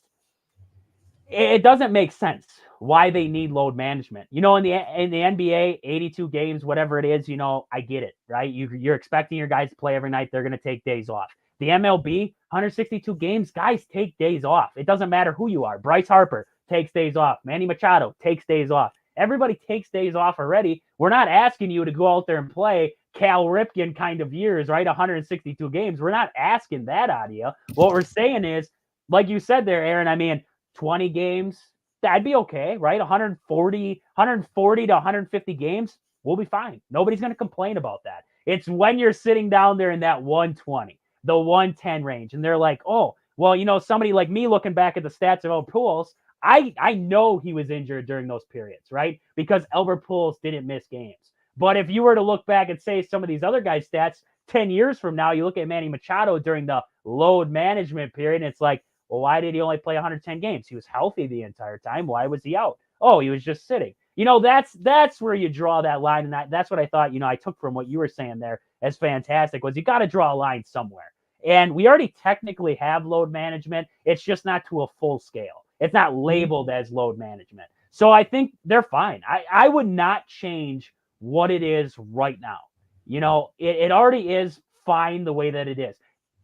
it doesn't make sense why they need load management. In the NBA, 82 games, whatever it is, I get it, right? You're expecting your guys to play every night. They're going to take days off. The MLB, 162 games, guys take days off. It doesn't matter who you are. Bryce Harper takes days off. Manny Machado takes days off. Everybody takes days off already. We're not asking you to go out there and play Cal Ripken kind of years, right? 162 games. We're not asking that out of you. What we're saying is, like you said there, Aaron, 20 games, that'd be okay, right? 140 to 150 games, we'll be fine. Nobody's going to complain about that. It's when you're sitting down there in that 120, the 110 range, and they're like, oh, well, somebody like me looking back at the stats of Albert Pujols, I know he was injured during those periods, right? Because Albert Pujols didn't miss games. But if you were to look back and say some of these other guys' stats 10 years from now, you look at Manny Machado during the load management period, and it's like, well, why did he only play 110 games? He was healthy the entire time. Why was he out? Oh, he was just sitting. That's where you draw that line, and that's what I thought, I took from what you were saying there as fantastic, was you got to draw a line somewhere. And we already technically have load management. It's just not to a full scale. It's not labeled as load management. So I think they're fine. I would not change what it is right now. It already is fine the way that it is.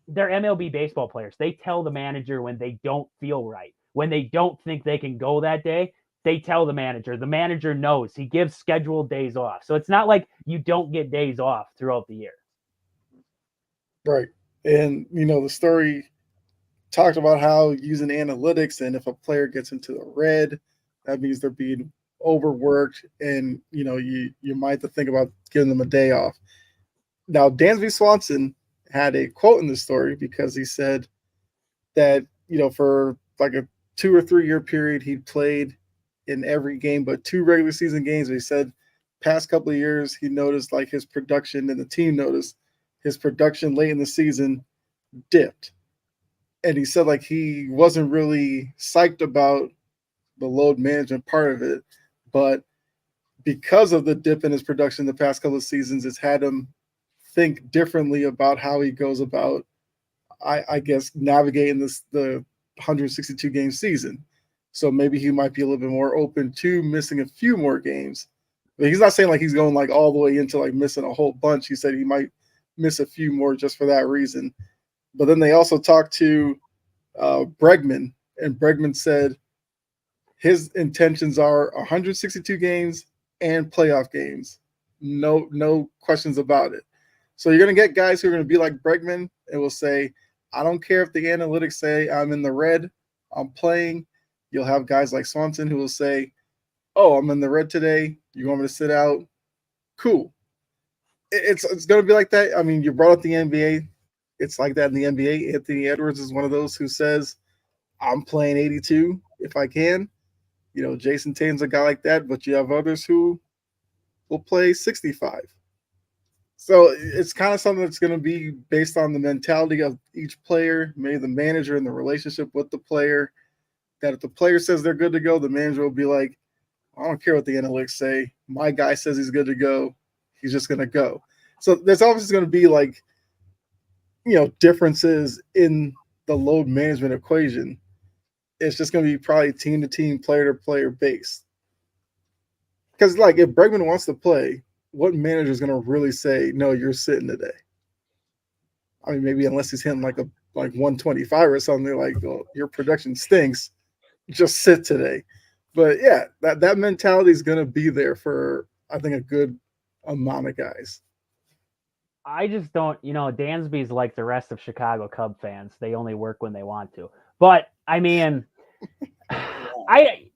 They're MLB baseball players. They tell the manager when they don't feel right, when they don't think they can go that day. They tell the manager. The manager knows. He gives scheduled days off. So it's not like you don't get days off throughout the year. Right. And, the story talked about how using analytics, and if a player gets into the red, that means they're being overworked, and, you might have to think about giving them a day off. Now, Dansby Swanson had a quote in the story because he said that, for like a 2 or 3 year period, he played in every game but 2 regular season games. He said past couple of years, he noticed like his production, and the team noticed his production late in the season dipped. And he said like he wasn't really psyched about the load management part of it, but because of the dip in his production the past couple of seasons, it's had him think differently about how he goes about, I guess, navigating the 162 game season. So maybe he might be a little bit more open to missing a few more games. But he's not saying like he's going like all the way into like missing a whole bunch. He said he might miss a few more just for that reason. But then they also talked to Bregman, and Bregman said his intentions are 162 games and playoff games. No questions about it. So you're going to get guys who are going to be like Bregman and will say, I don't care if the analytics say I'm in the red, I'm playing. You'll have guys like Swanson who will say, oh, I'm in the red today. You want me to sit out? Cool. It's going to be like that. I mean, you brought up the NBA. It's like that in the NBA. Anthony Edwards is one of those who says, I'm playing 82 if I can. Jason Tatum's a guy like that, but you have others who will play 65. So it's kind of something that's going to be based on the mentality of each player, maybe the manager and the relationship with the player. That if the player says they're good to go, the manager will be like, I don't care what the analytics say. My guy says he's good to go. He's just going to go. So there's obviously going to be like, differences in the load management equation. It's just going to be probably team to team, player to player based. Because like if Bregman wants to play, what manager is going to really say, no, you're sitting today? I mean, maybe unless he's hitting like 125 or something, like, well, your production stinks, just sit today. But yeah, that mentality is going to be there for, I think, a good amount of guys. I just don't, Dansby's like the rest of Chicago Cub fans. They only work when they want to. But I mean, I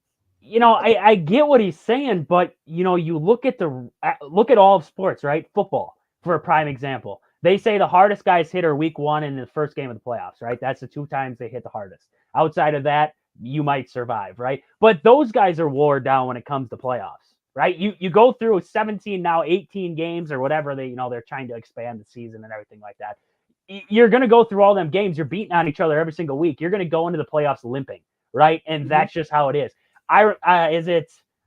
get what he's saying, but you look at all of sports, right? Football, for a prime example. They say the hardest guys hit are week 1 in the first game of the playoffs, right? That's the 2 times they hit the hardest. Outside of that, you might survive, right? But those guys are wore down when it comes to playoffs, right? You go through 17, now 18 games or whatever they're trying to expand the season and everything like that. You're going to go through all them games. You're beating on each other every single week. You're going to go into the playoffs limping, right? And that's just how it is. I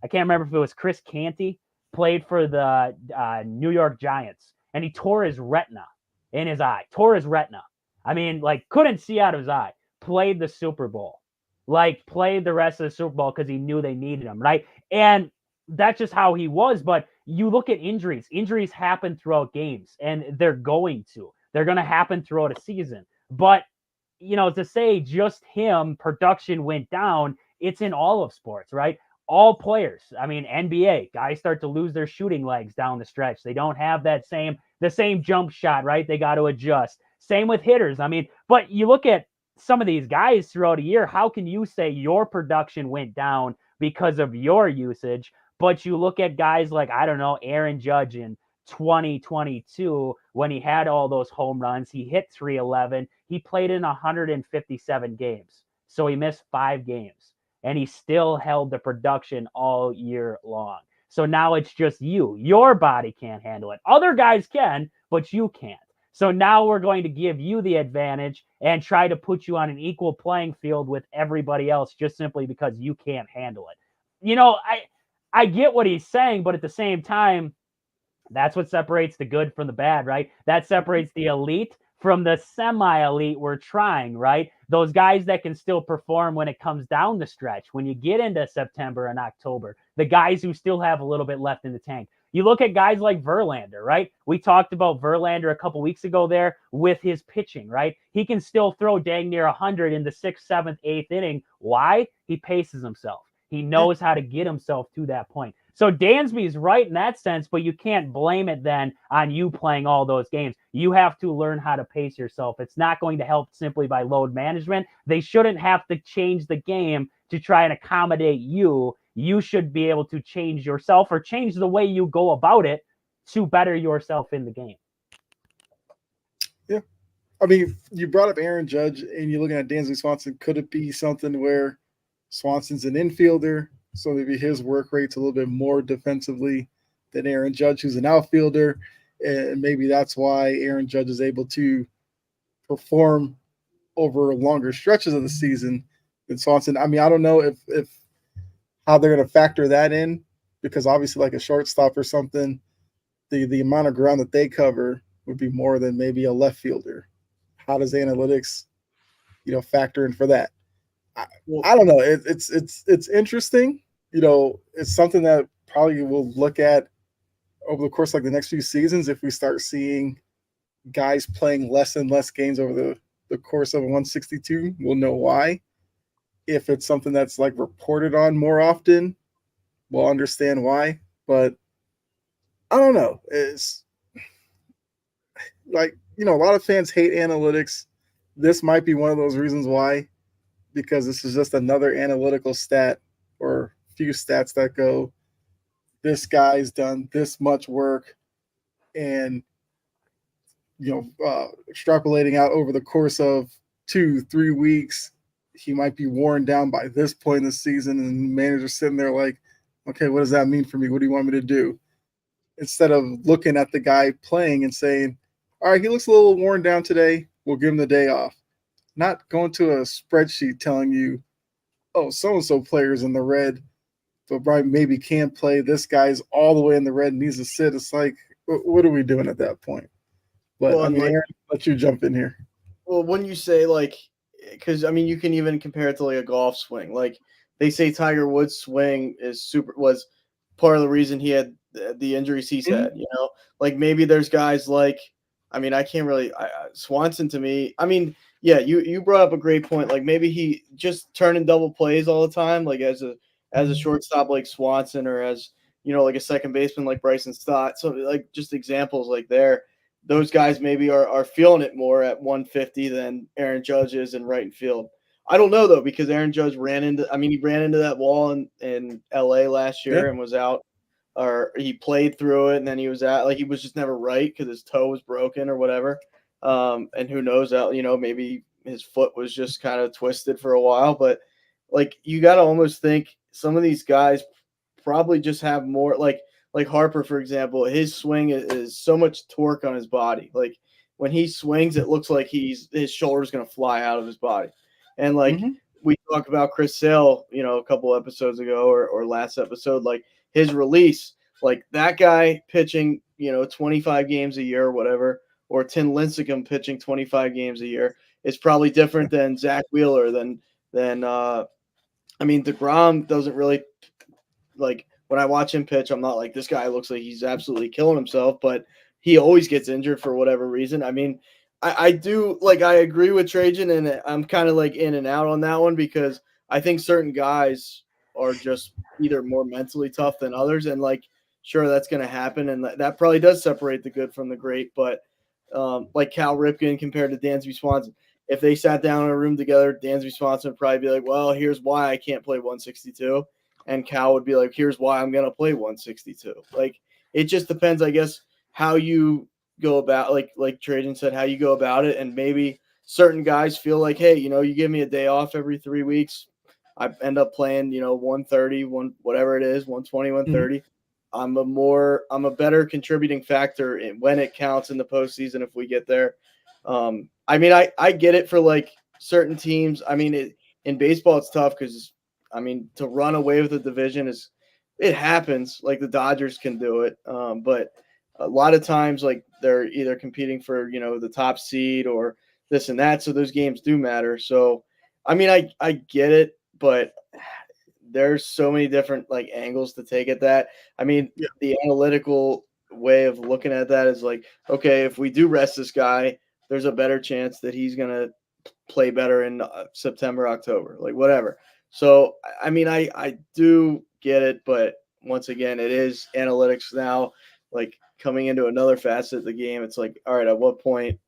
can't remember if it was Chris Canty played for the New York Giants, and he tore his retina in his eye. I mean, like, couldn't see out of his eye. Played the Super Bowl. Like, played the rest of the Super Bowl because he knew they needed him, right? And that's just how he was. But you look at injuries. Injuries happen throughout games, and they're going to. They're going to happen throughout a season. But, to say just him, production went down, it's in all of sports, right? All players. I mean, NBA, guys start to lose their shooting legs down the stretch. They don't have the same jump shot, right? They got to adjust. Same with hitters. I mean, but you look at some of these guys throughout a year, how can you say your production went down because of your usage? But you look at guys like, I don't know, Aaron Judge in 2022, when he had all those home runs, he hit 311. He played in 157 games. So he missed 5 games. And he still held the production all year long. So now it's just you. Your body can't handle it. Other guys can, but you can't. So now we're going to give you the advantage and try to put you on an equal playing field with everybody else just simply because you can't handle it. I get what he's saying, but at the same time, that's what separates the good from the bad, right? That separates the elite from the semi-elite we're trying, right? Those guys that can still perform when it comes down the stretch, when you get into September and October, the guys who still have a little bit left in the tank. You look at guys like Verlander, right? We talked about Verlander a couple weeks ago there with his pitching, right? He can still throw dang near 100 in the 6th, 7th, 8th inning. Why? He paces himself. He knows how to get himself to that point. So Dansby is right in that sense, but you can't blame it then on you playing all those games. You have to learn how to pace yourself. It's not going to help simply by load management. They shouldn't have to change the game to try and accommodate you. You should be able to change yourself or change the way you go about it to better yourself in the game. Yeah. I mean, you brought up Aaron Judge and you're looking at Dansby Swanson. Could it be something where Swanson's an infielder, so maybe his work rate's a little bit more defensively than Aaron Judge, who's an outfielder, and maybe that's why Aaron Judge is able to perform over longer stretches of the season than Swanson. I mean, I don't know if how they're going to factor that in, because obviously like a shortstop or something, the amount of ground that they cover would be more than maybe a left fielder. How does analytics, factor in for that? I don't know. It's interesting. It's something that probably we'll look at over the course of like the next few seasons if we start seeing guys playing less and less games over the course of a 162. We'll know why. If it's something that's like reported on more often, we'll understand why. But I don't know. It's like, a lot of fans hate analytics. This might be one of those reasons why, because this is just another analytical stat or few stats that go, this guy's done this much work, and extrapolating out over the course of 2-3 weeks, he might be worn down by this point in the season, and the manager's sitting there like, okay, what does that mean for me? What do you want me to do? instead of looking at the guy playing and saying, all right, he looks a little worn down today. We'll give him the day off. Not going to a spreadsheet telling you, oh, so-and-so player's in the red, but Brian maybe can't play. This guy's all the way in the red and needs to sit. It's like, what are we doing at that point? But Well, I mean, like, Aaron, let you jump in here. well, when you say like, because I mean, you can even compare it to like a golf swing. Like they say Tiger Woods' swing was part of the reason he had the injuries he's had. You know, like maybe there's guys like, I mean, I can't really Swanson to me. I mean, yeah, you brought up a great point. Like maybe he just turning double plays all the time, like as a shortstop like Swanson, or as like a second baseman like Bryson Stott. So like just examples like there. Those guys maybe are feeling it more at 150 than Aaron Judge is in right field. I don't know though, because Aaron Judge he ran into that wall in LA last year and was out, or he played through it and then he was out, like he was just never right because his toe was broken or whatever. And who knows, maybe his foot was just kind of twisted for a while, but like you got to almost think some of these guys probably just have more like Harper, for example, his swing is so much torque on his body. Like when he swings, it looks like his shoulder's going to fly out of his body. And like we talked about Chris Sale, a couple episodes ago or last episode, like his release, like that guy pitching, 25 games a year or whatever, or Tim Lincecum pitching 25 games a year is probably different than Zach Wheeler than DeGrom doesn't really like. When I watch him pitch, I'm not like, this guy looks like he's absolutely killing himself, but he always gets injured for whatever reason. I mean, I do like, I agree with Trajan, and I'm kind of like in and out on that one because I think certain guys are just either more mentally tough than others. And like, sure, that's going to happen. And that probably does separate the good from the great. But like Cal Ripken compared to Dansby Swanson, if they sat down in a room together, Dansby Swanson would probably be like, well, here's why I can't play 162. And Cal would be like, here's why I'm going to play 162. Like, it just depends, I guess, how you go about, like Trajan said, how you go about it. And maybe certain guys feel like, hey, you give me a day off every 3 weeks. I end up playing, 130, whatever it is, 120, 130. I'm a better contributing factor when it counts in the postseason if we get there. I mean, I get it for like certain teams. I mean, in baseball, it's tough because to run away with the division it happens. Like the Dodgers can do it. But a lot of times, like they're either competing for, the top seed or this and that. So those games do matter. So, I mean, I get it, but there's so many different like angles to take at that. I mean, the analytical way of looking at that is like, okay, if we do rest this guy, there's a better chance that he's going to play better in September, October, like whatever. So, I mean, I do get it, but once again, it is analytics now, like coming into another facet of the game. It's like, all right, at what point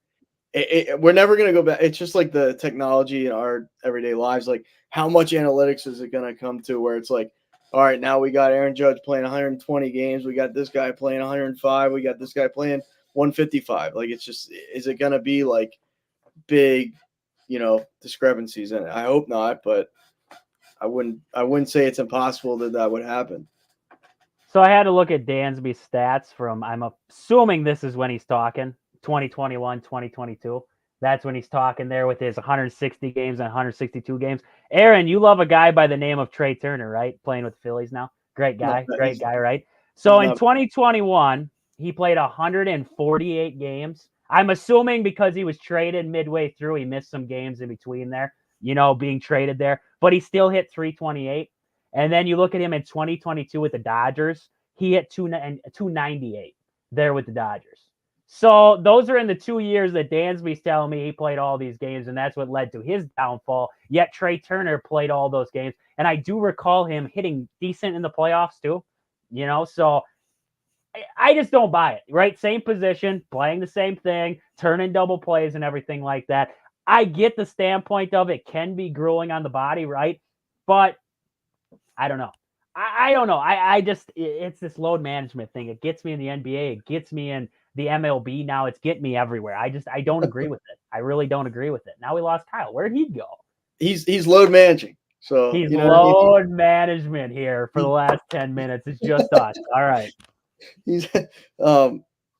we're never going to go back. It's just like the technology in our everyday lives. Like how much analytics is it going to come to where it's like, all right, now we got Aaron Judge playing 120 games. We got this guy playing 105. We got this guy playing 155. Like, it's just, is it going to be like big, discrepancies in it? I hope not, but I wouldn't say it's impossible that would happen. So I had to look at Dansby's stats from, I'm assuming this is when he's talking, 2021, 2022. That's when he's talking there with his 160 games and 162 games. Aaron, you love a guy by the name of Trey Turner, right? Playing with the Phillies now. Great guy, right? So in 2021, he played 148 games. I'm assuming because he was traded midway through, he missed some games in between there, being traded there, but he still hit 328. And then you look at him in 2022 with the Dodgers, he hit 298 there with the Dodgers. So those are in the 2 years that Dansby's telling me he played all these games, and that's what led to his downfall. Yet Trey Turner played all those games. And I do recall him hitting decent in the playoffs too, so I just don't buy it, right? Same position, playing the same thing, turning double plays and everything like that. I get the standpoint of it can be grueling on the body, right? But I don't know. I don't know. I just, it's this load management thing. It gets me in the NBA. It gets me in the MLB. Now it's getting me everywhere. I don't agree with it. I really don't agree with it. Now we lost Kyle. Where'd he go? He's load managing. So he's load management here for the last 10 minutes. It's just us. All right. He's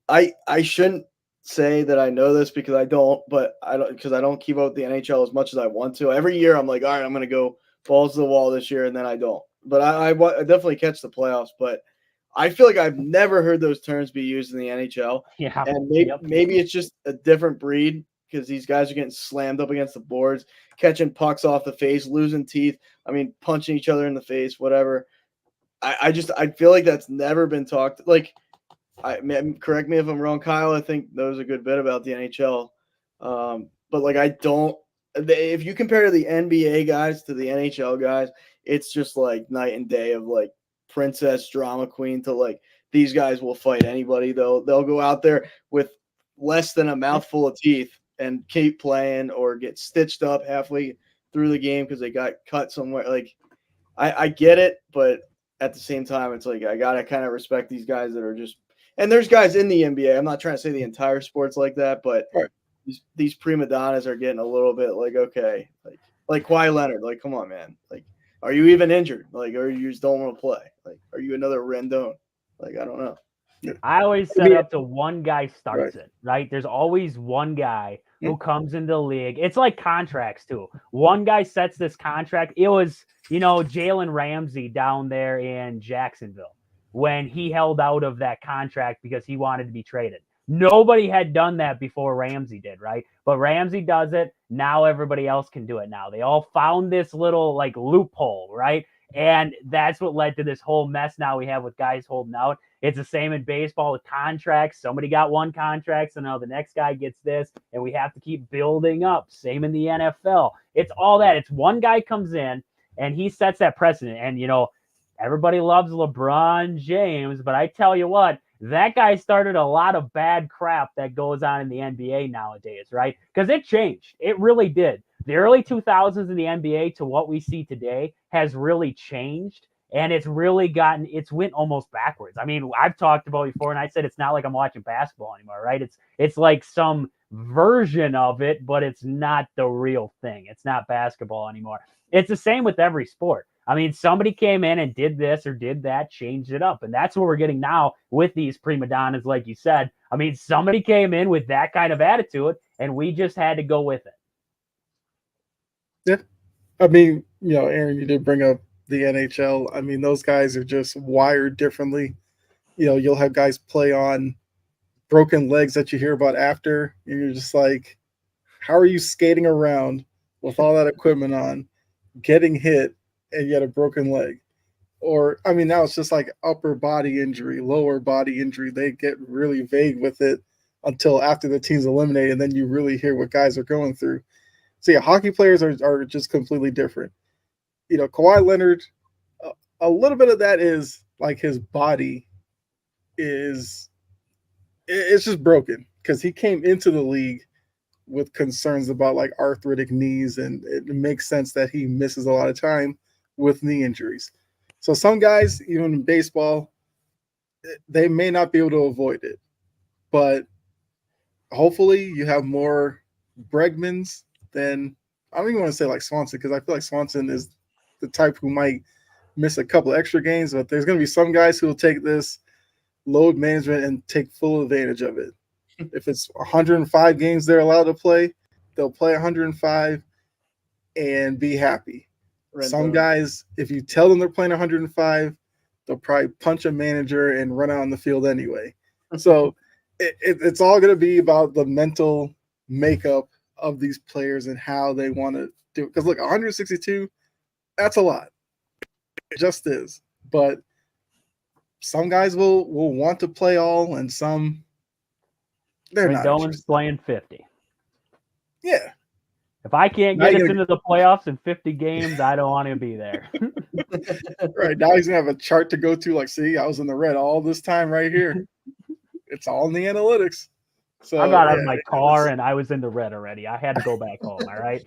I shouldn't say that I know this because I don't, but I don't keep up with the NHL as much as I want to. Every year I'm like, all right, I'm gonna go balls to the wall this year, and then I don't. But I definitely catch the playoffs. But I feel like I've never heard those terms be used in the NHL, Yeah. and Yep. maybe it's just a different breed because these guys are getting slammed up against the boards, catching pucks off the face, losing teeth. I mean, punching each other in the face, whatever. I feel like that's never been talked. Like, correct me if I'm wrong, Kyle. I think knows a good bit about the NHL, but like I don't. If you compare the NBA guys to the NHL guys, it's just like night and day of like princess drama queen to like these guys will fight anybody. They'll go out there with less than a mouthful of teeth and keep playing or get stitched up halfway through the game because they got cut somewhere. Like I get it, but at the same time, it's like I gotta kind of respect these guys that are just. And there's guys in the NBA. I'm not trying to say the entire sport's like that, but Right. these prima donnas are getting a little bit like, okay, like Kawhi Leonard. Like, come on, man. Like, are you even injured? Like, or you just don't want to play? Like, are you another Rendon? Like, I don't know. I always set up to one guy starts Right. it, right? There's always one guy who comes into the league. It's like contracts too. One guy sets this contract. It was, Jalen Ramsey down there in Jacksonville when he held out of that contract because he wanted to be traded. Nobody had done that before Ramsey did, right? But Ramsey does it. Now everybody else can do it now. They all found this little like loophole, right? And that's what led to this whole mess now we have with guys holding out. It's the same in baseball with contracts. Somebody got one contract, so now the next guy gets this, and we have to keep building up. Same in the NFL. It's all that. It's one guy comes in, and he sets that precedent. And, everybody loves LeBron James, but I tell you what, that guy started a lot of bad crap that goes on in the NBA nowadays, right? Because it changed. It really did. The early 2000s in the NBA to what we see today has really changed. And it's went almost backwards. I mean, I've talked about before, and I said it's not like I'm watching basketball anymore, right? It's like some version of it, but it's not the real thing. It's not basketball anymore. It's the same with every sport. I mean, somebody came in and did this or did that, changed it up. And that's what we're getting now with these prima donnas, like you said. I mean, somebody came in with that kind of attitude, and we just had to go with it. Yeah. I mean, Aaron, you did bring up the NHL. I mean, those guys are just wired differently. You'll have guys play on broken legs that you hear about after, and you're just like, how are you skating around with all that equipment on, getting hit, and yet a broken leg? Or, I mean, now it's just like upper body injury, lower body injury. They get really vague with it until after the team's eliminated, and then you really hear what guys are going through. So, yeah, hockey players are just completely different. Kawhi Leonard, a little bit of that is like his body it's just broken because he came into the league with concerns about like arthritic knees, and it makes sense that he misses a lot of time with knee injuries. So some guys, even in baseball, they may not be able to avoid it, but hopefully you have more Bregmans than, I don't even want to say like Swanson, because I feel like Swanson is the type who might miss a couple extra games, but there's going to be some guys who will take this load management and take full advantage of it. If it's 105 games they're allowed to play, they'll play 105 and be happy. Some guys, if you tell them they're playing 105, they'll probably punch a manager and run out on the field anyway. So it's all going to be about the mental makeup of these players and how they want to do it. Because look, 162, that's a lot. It just is. But some guys will want to play all, and some they're not. Rendon's playing 50. Yeah. If I can't get us into the playoffs in 50 games, I don't want to be there. Right. Now he's going to have a chart to go to, like, see, I was in the red all this time right here. It's all in the analytics. So I got out of my car and I was in the red already. I had to go back home, all right?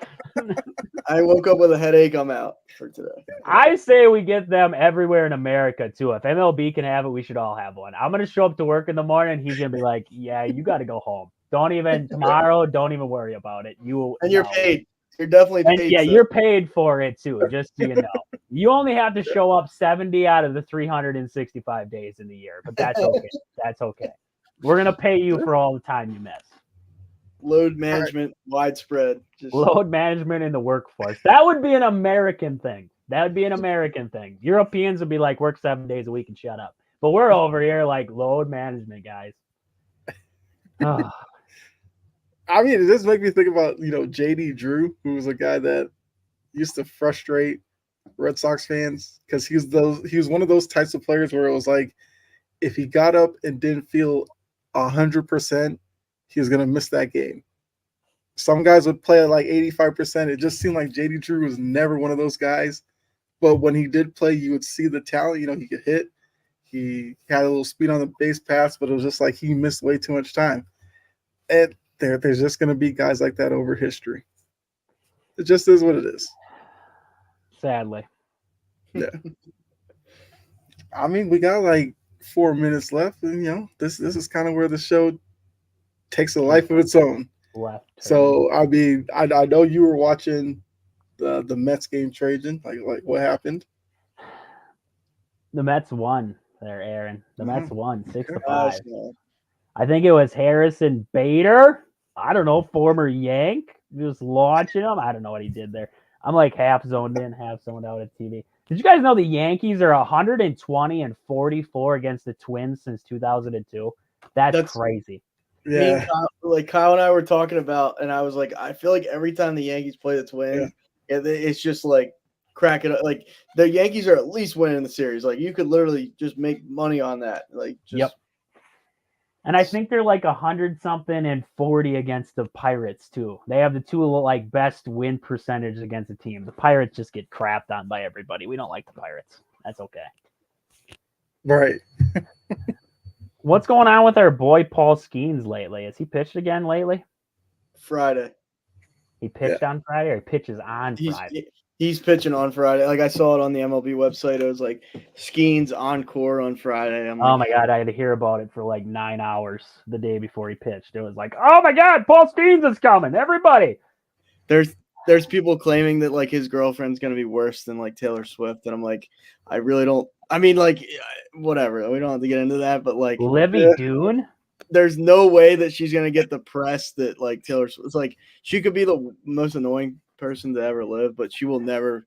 I woke up with a headache. I'm out for today. I say we get them everywhere in America, too. If MLB can have it, we should all have one. I'm going to show up to work in the morning. He's going to be like, yeah, you got to go home. Don't even worry about it. And you're paid. You're definitely paid. And, yeah, you're paid for it, too, just so you know. You only have to show up 70 out of the 365 days in the year, but that's okay. That's okay. We're gonna pay you for all the time you miss. Load management widespread. Just Load management in the workforce. That would be an American thing. That would be an American thing. Europeans would be like, work 7 days a week and shut up. But we're over here like load management, guys. Oh, I mean, it does make me think about, JD Drew, who was a guy that used to frustrate Red Sox fans because he was one of those types of players where it was like, if he got up and didn't feel 100%, he was gonna miss that game. Some guys would play at like 85%. It just seemed like JD Drew was never one of those guys. But when he did play, you would see the talent. He could hit. He had a little speed on the base pass, but it was just like he missed way too much time. And there's just going to be guys like that over history. It just is what it is. sadly. Yeah. I mean, we got like 4 minutes left, and this is kind of where the show takes a life of its own. Left. So I mean, I know you were watching the Mets game, Trajan. Like what happened? The Mets won there, Aaron. The Mets won 6-5. gosh, man. I think it was Harrison Bader. I don't know, former Yank, just launching him. I don't know what he did there. I'm like half zoned in, half zoned out at TV. Did you guys know the Yankees are 120-44 against the Twins since 2002? That's crazy. Me and Yeah. Kyle and I were talking about, and I was like, I feel like every time the Yankees play the Twins, it's just like cracking up. Like the Yankees are at least winning the series. Like you could literally just make money on that. Like just Yep. And I think they're like 100-something and 40 against the Pirates too. They have the two like best win percentage against the team. The Pirates just get crapped on by everybody. We don't like the Pirates. That's okay. Right. What's going on with our boy Paul Skeens lately? Has he pitched again lately? Friday. He pitched on Friday, or he pitches on Friday? He's pitching on Friday. Like I saw it on the MLB website. It was like Skeens encore on Friday. Oh my God, I had to hear about it for like 9 hours the day before he pitched. It was like, oh my God, Paul Skeens is coming. Everybody. There's people claiming that like his girlfriend's gonna be worse than like Taylor Swift, and I'm like, I really don't. I mean, like, whatever. We don't have to get into that, but like, Livy Dune. there's no way that she's gonna get the press that like Taylor Swift. It's like she could be the most annoying person to ever live, but she will never.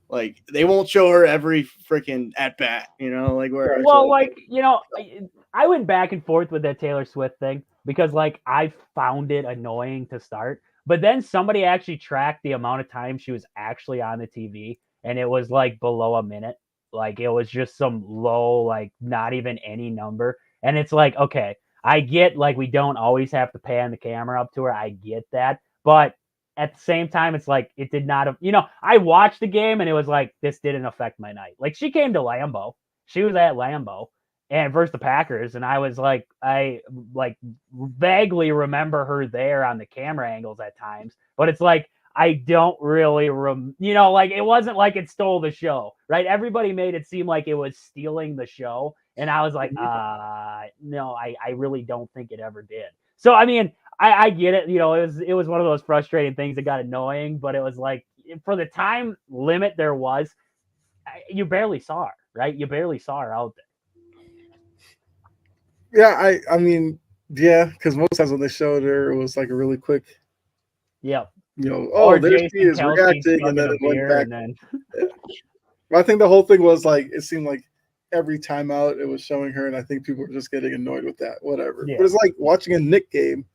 Like they won't show her every freaking at bat, like where. Well, like I went back and forth with that Taylor Swift thing because like I found it annoying to start, but then somebody actually tracked the amount of time she was actually on the TV, and it was like below a minute. Like it was just some low, like not even any number. And it's like, okay, I get like we don't always have to pan the camera up to her. I get that, but at the same time, it's like it did not. I watched the game and it was like this didn't affect my night. Like she came to Lambeau, she was at Lambeau, and versus the Packers, and I was like, I like vaguely remember her there on the camera angles at times, but it's like I don't really, like it wasn't like it stole the show, right? Everybody made it seem like it was stealing the show, and I was like, no, I really don't think it ever did. So I mean. I get it. It was one of those frustrating things that got annoying, but it was like for the time limit there was, you barely saw her, right? You barely saw her out there. Yeah, I mean, yeah, because most times when they showed her, it was like a really quick. Yep. Oh, there she is reacting, and then it went back. Yeah. I think the whole thing was like it seemed like every time out it was showing her, and I think people were just getting annoyed with that. Whatever. Yeah. But it's like watching a Knick game.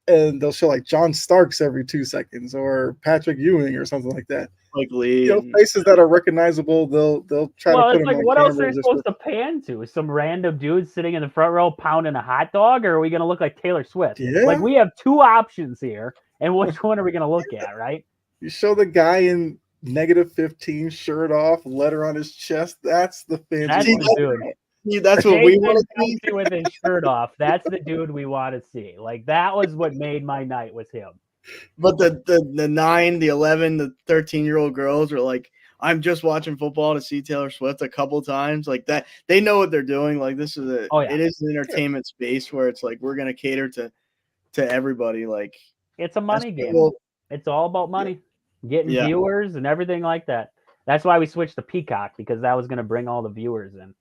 And they'll show like John Starks every 2 seconds or Patrick Ewing or something like that. Like Lee, faces that are recognizable. They'll try to put them like on what camera. Else are they supposed to pan to? Some random dude sitting in the front row pounding a hot dog, or are we going to look like Taylor Swift? Yeah. Like we have 2 options here, and which one are we going to look at? Right? You show the guy in -15, shirt off, letter on his chest. That's the fancy. That's the dude. That's what we want to see with his shirt off. That's the dude we want to see. Like that was what made my night was him. But the 9, the 11, the 13-year-old girls are like, I'm just watching football to see Taylor Swift a couple times. Like that, they know what they're doing. Like this is it is an entertainment space where it's like we're gonna cater to everybody. Like it's a money game. It's all about money, getting viewers and everything like that. That's why we switched to Peacock, because that was going to bring all the viewers in.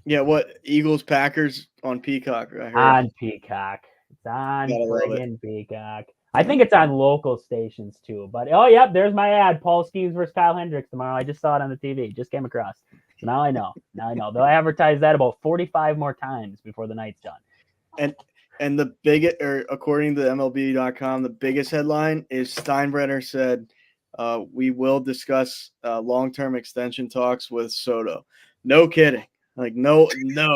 Yeah, what Eagles Packers on Peacock? I heard. On Peacock. It's on Gotta love it. friggin' Peacock. I think it's on local stations too. But oh yep, there's my ad. Paul Skeens versus Kyle Hendricks tomorrow. I just saw it on the TV. Just came across. So now I know. They'll advertise that about 45 more times before the night's done. And the biggest, or according to MLB.com, the biggest headline is Steinbrenner said, we will discuss long-term extension talks with Soto. No kidding. Like, no,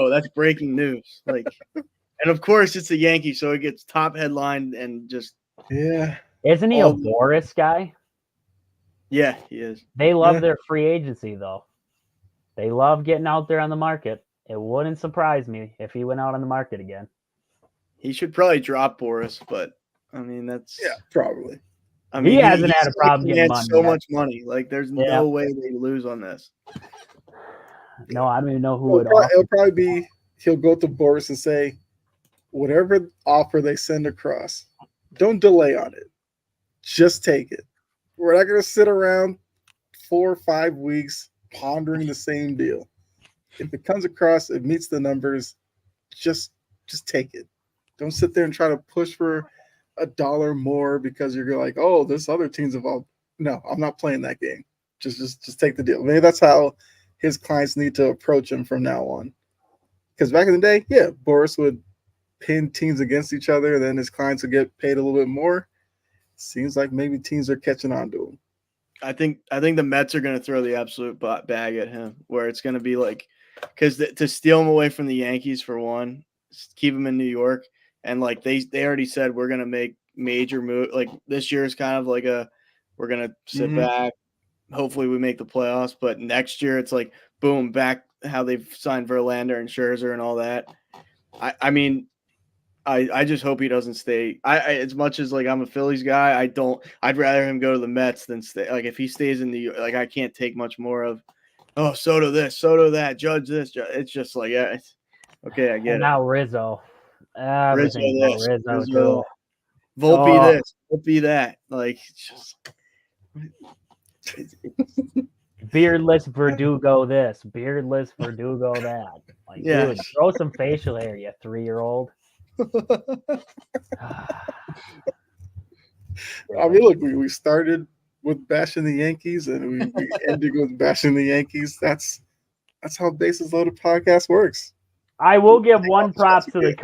that's breaking news. Like, and of course it's the Yankees, so it gets top headline and just. Yeah. Isn't he a Boris guy? Yeah, he is. They love their free agency, though. They love getting out there on the market. It wouldn't surprise me if he went out on the market again. He should probably drop Boris, but I mean that's probably. I mean he hasn't had a problem getting money. So much money, like there's no way they lose on this. No, I don't even know who it'll probably be. He'll go to Boris and say, whatever offer they send across, don't delay on it. Just take it. We're not going to sit around 4 or 5 weeks pondering the same deal. If it comes across, it meets the numbers, just take it. Don't sit there and try to push for $1 more because you're like, oh, this other team's involved. No, I'm not playing that game. Just take the deal. Maybe that's how his clients need to approach him from now on. Because back in the day, Boris would pin teams against each other, and then his clients would get paid a little bit more. Seems like maybe teams are catching on to him. I think the Mets are going to throw the absolute bag at him, where it's going to be like, because to steal him away from the Yankees for one, keep him in New York, and like they already said we're going to make major move. Like this year is kind of like we're going to sit back. Hopefully we make the playoffs, but next year it's like boom, back how they've signed Verlander and Scherzer and all that. I mean, I just hope he doesn't stay. I as much as like I'm a Phillies guy, I'd rather him go to the Mets than stay. Like if he stays in New York, like I can't take much more of, oh, Soto this, Soto that, Judge this. It's just like, yeah, okay, I get it. Now Rizzo. Rizzo this, Rizzo too. Volpe this, Volpe that. Like just beardless Verdugo this, beardless Verdugo that. Like, dude, throw some facial hair, you 3-year-old. I mean, look, we started with bashing the Yankees and we ended with bashing the Yankees. That's how Bases Loaded podcast works. I will give one props to the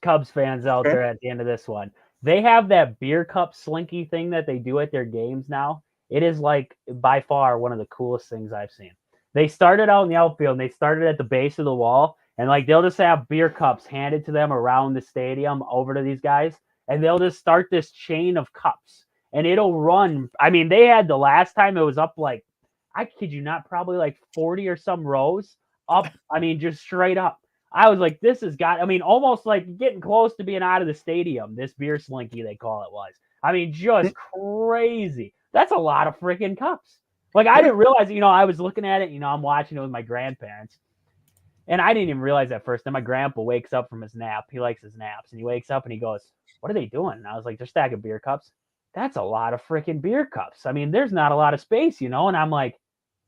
Cubs fans out there at the end of this one. They have that beer cup slinky thing that they do at their games now. It is like by far one of the coolest things I've seen. They started out in the outfield and they started at the base of the wall, and like they'll just have beer cups handed to them around the stadium over to these guys, and they'll just start this chain of cups and it'll run. I mean, they had the last time it was up like, I kid you not, probably like 40 or some rows up. I mean, just straight up. I was like, this has got, I mean, almost like getting close to being out of the stadium. This beer slinky, they call it, was. I mean, just crazy. That's a lot of freaking cups. Like, I didn't realize, I was looking at it, I'm watching it with my grandparents. And I didn't even realize at first. Then my grandpa wakes up from his nap. He likes his naps. And he wakes up and he goes, what are they doing? And I was like, they're stacking beer cups. That's a lot of freaking beer cups. I mean, there's not a lot of space, And I'm like,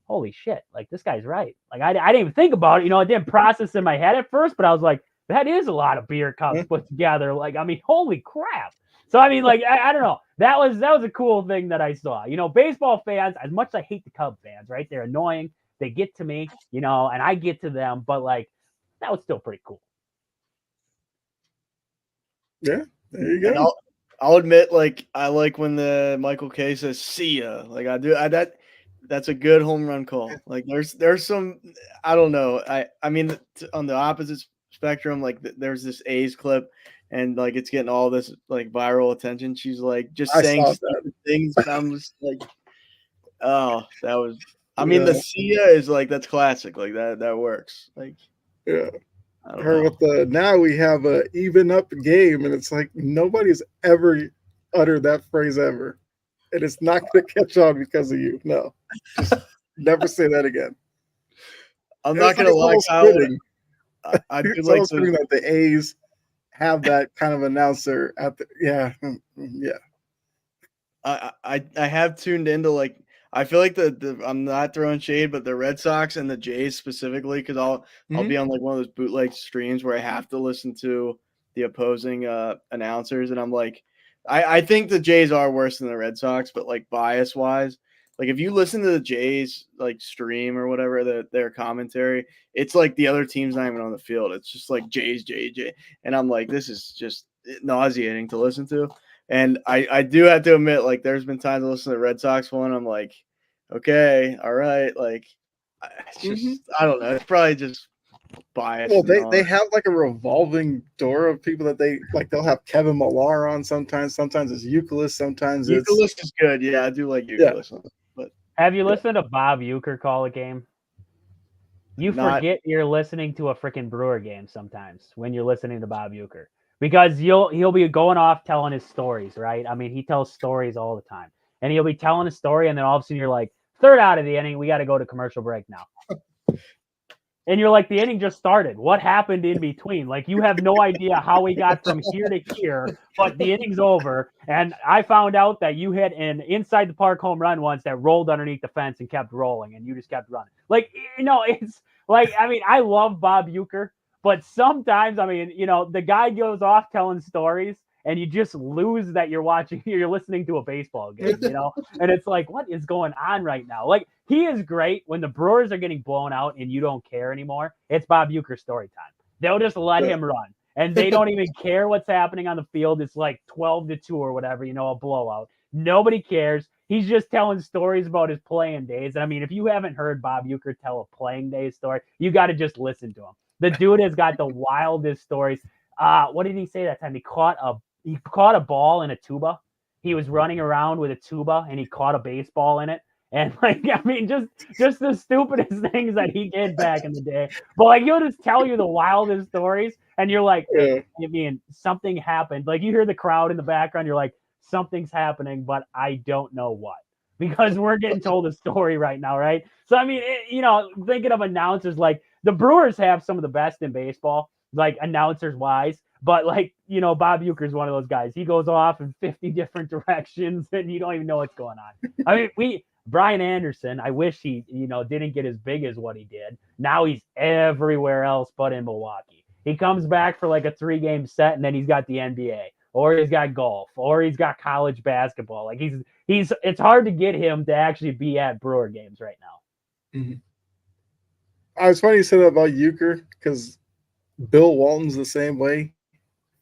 holy shit. Like, this guy's right. Like, I didn't even think about it. I didn't process in my head at first. But I was like, that is a lot of beer cups put together. Like, I mean, holy crap. So, I mean, like, I don't know. That was a cool thing that I saw. Baseball fans, as much as I hate the Cub fans, right? They're annoying. They get to me, and I get to them. But, like, that was still pretty cool. Yeah, there you go. I'll admit, like, I like when the Michael K says, see ya. Like, I do. That's a good home run call. Like, there's some, I don't know. I mean, on the opposite spectrum, like, there's this A's clip. And like it's getting all this like viral attention. She's like just saying things. And I'm just like, oh, that was. I mean, the Sia is like that's classic. Like that works. Like, yeah. Now we have a even up game, and it's like nobody's ever uttered that phrase ever, and it's not going to catch on because of you. No, just never say that again. I'm not going to lie, Kyle. I do like that the A's have that kind of announcer at the I have tuned into like I feel like I'm not throwing shade, but the Red Sox and the Jays specifically, because I'll be on like one of those bootleg streams where I have to listen to the opposing announcers, and I'm like, I think the Jays are worse than the Red Sox, but like bias wise, like if you listen to the Jays like stream or whatever their commentary, it's like the other team's not even on the field. It's just like Jays, J, and I'm like, this is just nauseating to listen to. And I do have to admit, like, there's been times I listen to the Red Sox one, I'm like, okay, all right, like, it's just I don't know, it's probably just bias. Well, they have like a revolving door of people that they like. They'll have Kevin Millar on sometimes. Sometimes it's Euclid. Sometimes it's Euclid is good. Yeah, I do like Euclid. Yeah. But Have you listened to Bob Uecker call a game? You forget you're listening to a freaking Brewer game sometimes when you're listening to Bob Uecker, because he'll be going off telling his stories, right? I mean, he tells stories all the time, and he'll be telling a story, and then all of a sudden you're like, third out of the inning, we got to go to commercial break now. And you're like, the inning just started. What happened in between? Like, you have no idea how we got from here to here, but the inning's over. And I found out that you hit an inside the park home run once that rolled underneath the fence and kept rolling, and you just kept running. Like, it's like, I mean, I love Bob Uecker, but sometimes, I mean, the guy goes off telling stories, and you just lose that you're listening to a baseball game, and it's like, what is going on right now? Like, he is great when the Brewers are getting blown out and you don't care anymore. It's Bob Uecker story time. They'll just let him run, and they don't even care what's happening on the field. It's like 12-2 or whatever, a blowout. Nobody cares. He's just telling stories about his playing days. And I mean, if you haven't heard Bob Uecker tell a playing day story, you got to just listen to him. The dude has got the wildest stories. What did he say that time? He caught a ball in a tuba. He was running around with a tuba and he caught a baseball in it. And like, I mean, just the stupidest things that he did back in the day. But like, he'll just tell you the wildest stories, and you're like, I mean, something happened. Like, you hear the crowd in the background, you're like, something's happening, but I don't know what, because we're getting told a story right now, right? So I mean, thinking of announcers, like the Brewers have some of the best in baseball, like announcers wise. But like, Bob Uecker is one of those guys. He goes off in 50 different directions, and you don't even know what's going on. I mean, Brian Anderson, I wish he, didn't get as big as what he did. Now he's everywhere else but in Milwaukee. He comes back for like a 3-game set, and then he's got the NBA, or he's got golf, or he's got college basketball. Like it's hard to get him to actually be at Brewer games right now. Mm-hmm. I was funny you said that about Uecker, because Bill Walton's the same way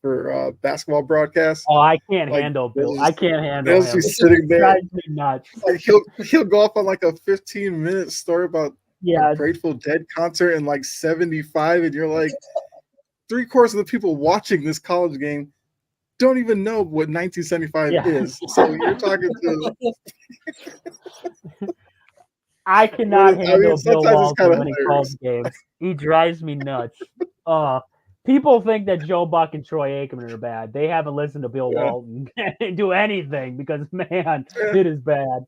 for basketball broadcasts. Oh, I can't handle Bill. I can't handle him. Just sitting there. Drives me nuts. Like he'll go off on like a 15-minute story about a Grateful Dead concert in like 75, and you're like, 3/4 of the people watching this college game don't even know what 1975 is. So you're talking to. I cannot handle Bill Walton when he calls games. He drives me nuts. People think that Joe Buck and Troy Aikman are bad. They haven't listened to Bill Walton do anything, because, man, it is bad.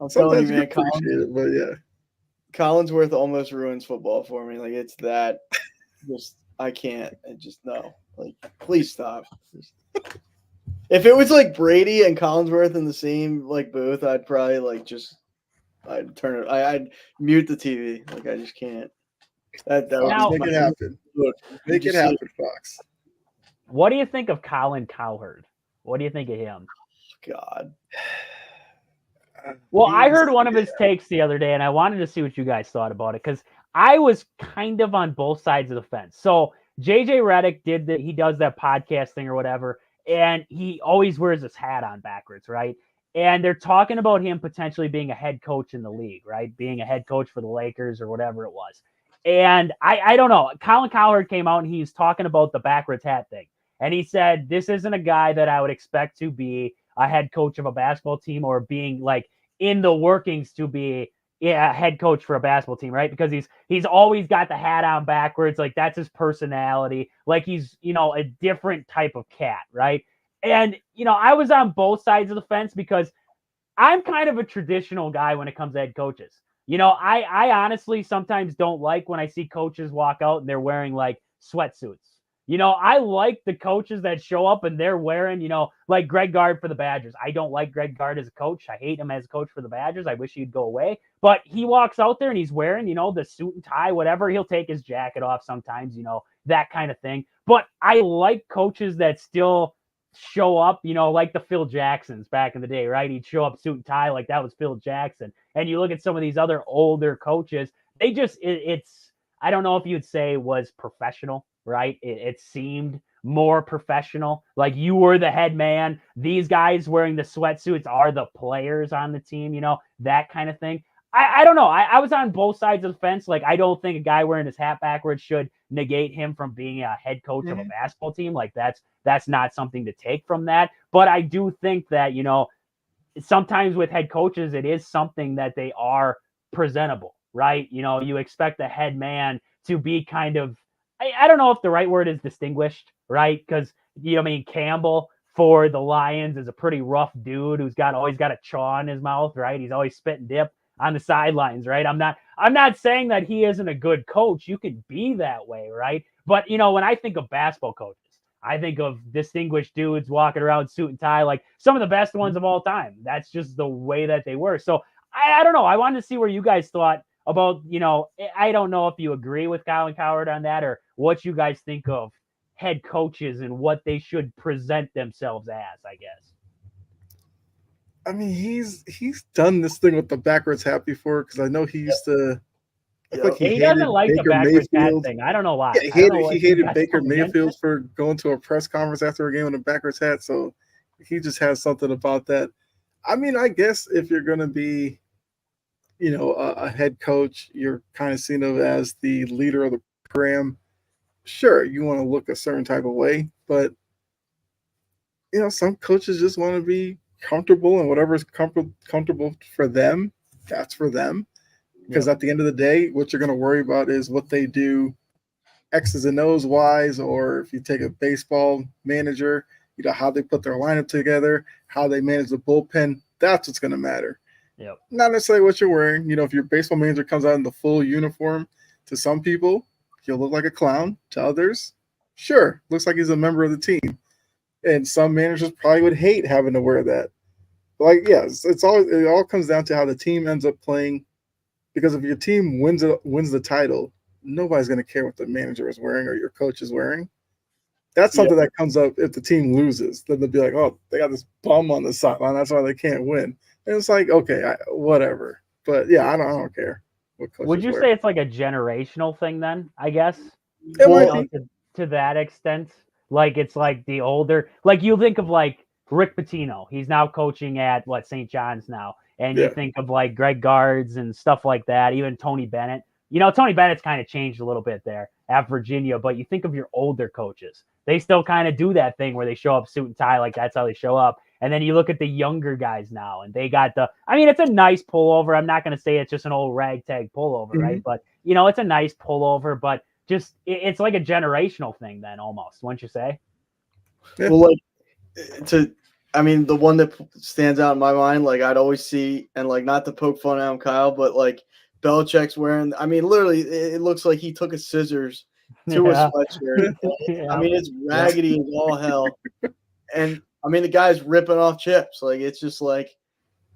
I'm telling you, man, Collinsworth almost ruins football for me. Like, it's that. I can't. No. Like, please stop. If it was like Brady and Collinsworth in the same like booth, I'd probably I'd turn it. I'd mute the TV. Like, I just can't. That make it happen. Make it happen, Fox. What do you think of Colin Cowherd? What do you think of him? God. Well, I heard one of his takes the other day, and I wanted to see what you guys thought about it, because I was kind of on both sides of the fence. So JJ Redick he does that podcast thing or whatever, and he always wears his hat on backwards, right? And they're talking about him potentially being a head coach in the league, right? Being a head coach for the Lakers or whatever it was. And I don't know. Colin Cowherd came out and he's talking about the backwards hat thing. And he said, this isn't a guy that I would expect to be a head coach of a basketball team, or being like in the workings to be a head coach for a basketball team, right? Because he's always got the hat on backwards. Like, that's his personality. Like, he's, a different type of cat, right? And, I was on both sides of the fence, because I'm kind of a traditional guy when it comes to head coaches. I honestly sometimes don't like when I see coaches walk out and they're wearing like sweatsuits. I like the coaches that show up and they're wearing, like Greg Gard for the Badgers. I don't like Greg Gard as a coach. I hate him as a coach for the Badgers. I wish he'd go away. But he walks out there and he's wearing, the suit and tie, whatever. He'll take his jacket off sometimes, that kind of thing. But I like coaches that still show up, like the Phil Jacksons back in the day, right? He'd show up suit and tie like that was Phil Jackson. And you look at some of these other older coaches, they just, it's, I don't know if you'd say was professional, right? It seemed more professional. Like you were the head man. These guys wearing the sweatsuits are the players on the team, that kind of thing. I don't know. I was on both sides of the fence. Like, I don't think a guy wearing his hat backwards should negate him from being a head coach of a basketball team. Like, that's not something to take from that. But I do think that, sometimes with head coaches, it is something that they are presentable, right? You expect the head man to be kind of, I don't know if the right word is distinguished, right? Because, Campbell for the Lions is a pretty rough dude who's always got a chaw in his mouth, right? He's always spit and dip on the sidelines, right? I'm not saying that he isn't a good coach. You can be that way, right? But, when I think of basketball coaches, I think of distinguished dudes walking around suit and tie, like some of the best ones of all time. That's just the way that they were. So I don't know. I wanted to see where you guys thought about, I don't know if you agree with Colin Cowherd on that or what you guys think of head coaches and what they should present themselves as, I guess. I mean, he's done this thing with the backwards hat before, because I know he used to. He doesn't like the backwards hat thing. I don't know why. Yeah, he hated Baker Mayfield for going to a press conference after a game in a backwards hat. So he just has something about that. I mean, I guess if you're going to be, a head coach, you're kind of seen of as the leader of the program. Sure, you want to look a certain type of way, but some coaches just want to be comfortable, and whatever's comfortable for them, that's for them. Because at the end of the day, what you're going to worry about is what they do X's and O's wise, or if you take a baseball manager, how they put their lineup together, how they manage the bullpen, that's what's going to matter. Yep. Not necessarily what you're wearing. If your baseball manager comes out in the full uniform, to some people, he'll look like a clown. To others, sure, looks like he's a member of the team. And some managers probably would hate having to wear that. Like, yes, it all comes down to how the team ends up playing. Because if your team wins the title, nobody's going to care what the manager is wearing or your coach is wearing. That's something that comes up if the team loses. Then they'll be like, oh, they got this bum on the sideline. That's why they can't win. And it's like, okay, whatever. But, yeah, I don't care. Would you say it's like a generational thing then, I guess? To that extent? Like, it's like the older – like, you think of, like, Rick Pitino. He's now coaching at, St. John's now. And you think of, like, Greg Gards and stuff like that, even Tony Bennett. Tony Bennett's kind of changed a little bit there at Virginia, but you think of your older coaches. They still kind of do that thing where they show up suit and tie, like that's how they show up. And then you look at the younger guys now, and they got it's a nice pullover. I'm not going to say it's just an old ragtag pullover, right? But, it's a nice pullover, but just it's like a generational thing then almost, wouldn't you say? Yeah. Well, the one that stands out in my mind, like I'd always see, and like not to poke fun at him, Kyle, but like Belichick's wearing, literally it looks like he took a scissors to a sweatshirt. It's raggedy as all hell. And the guy's ripping off chips. Like, it's just like,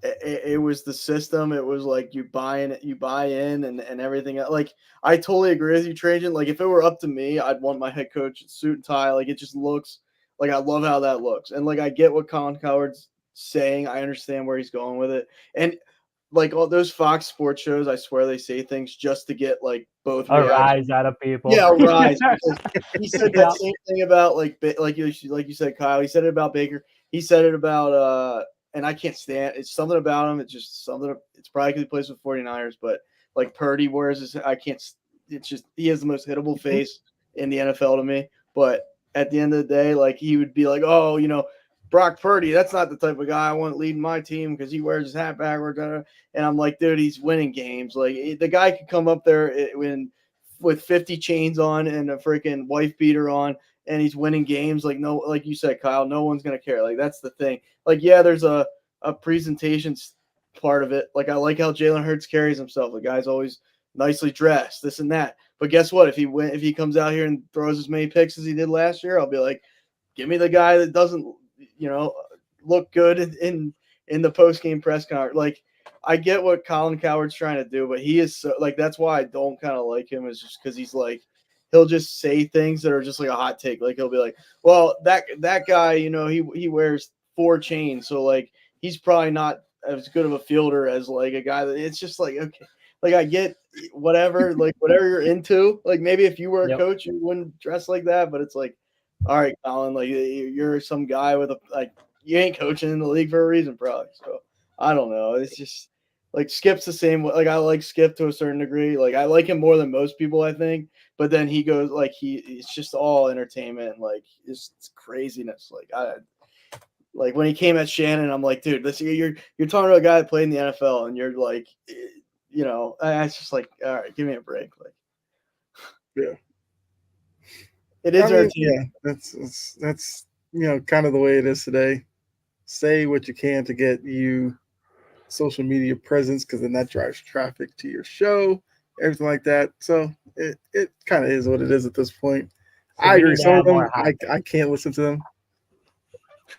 it was the system. It was like you buy in and everything. Like, I totally agree with you, Trajan. Like, if it were up to me, I'd want my head coach in suit and tie. Like, it just looks like, I love how that looks. And like, I get what Colin Cowherd's saying. I understand where he's going with it. And like all those Fox Sports shows, I swear they say things just to get like both a rise out of people. Yeah, a rise. He said that same thing about like you said, Kyle. He said it about Baker. He said it about and I can't stand. It's something about him. It's just something. It's probably because he plays with 49ers, but like Purdy wears his. I can't. It's just he has the most hittable face in the NFL to me. But at the end of the day, like he would be like, oh, Brock Purdy, that's not the type of guy I want leading my team because he wears his hat backwards. And I'm like, dude, he's winning games. Like, the guy could come up there with 50 chains on and a freaking wife beater on, and he's winning games. Like, no, like you said, Kyle, no one's going to care. Like, that's the thing. Like, yeah, there's a presentation part of it. Like, I like how Jalen Hurts carries himself. The guy's always nicely dressed, this and that. But guess what? If he comes out here and throws as many picks as he did last year, I'll be like, give me the guy that doesn't, look good in the post game press conference. Like, I get what Colin Cowherd's trying to do, but he is so, like, that's why I don't kind of like him, is just because he's like, he'll just say things that are just like a hot take. Like, he'll be like, well, that guy, he wears 4 chains, so like he's probably not as good of a fielder as like a guy that, it's just like, okay, like I get whatever, like whatever you're into. Like, maybe if you were a coach, you wouldn't dress like that, but it's like, all right, Colin, like you're some guy with you ain't coaching in the league for a reason, probably. So I don't know. It's just like Skip's the same way. Like, I like Skip to a certain degree. Like, I like him more than most people, I think. But then he goes like it's just all entertainment. Like, it's craziness. Like when he came at Shannon, I'm like, dude, you're talking to a guy that played in the NFL, and you're like, it's just like, all right, give me a break. Like, yeah, it is entertaining. Yeah, that's kind of the way it is today. Say what you can to get you social media presence, because then that drives traffic to your show, everything like that. So it kind of is what it is at this point. So I agree. Some of them, I can't listen to them.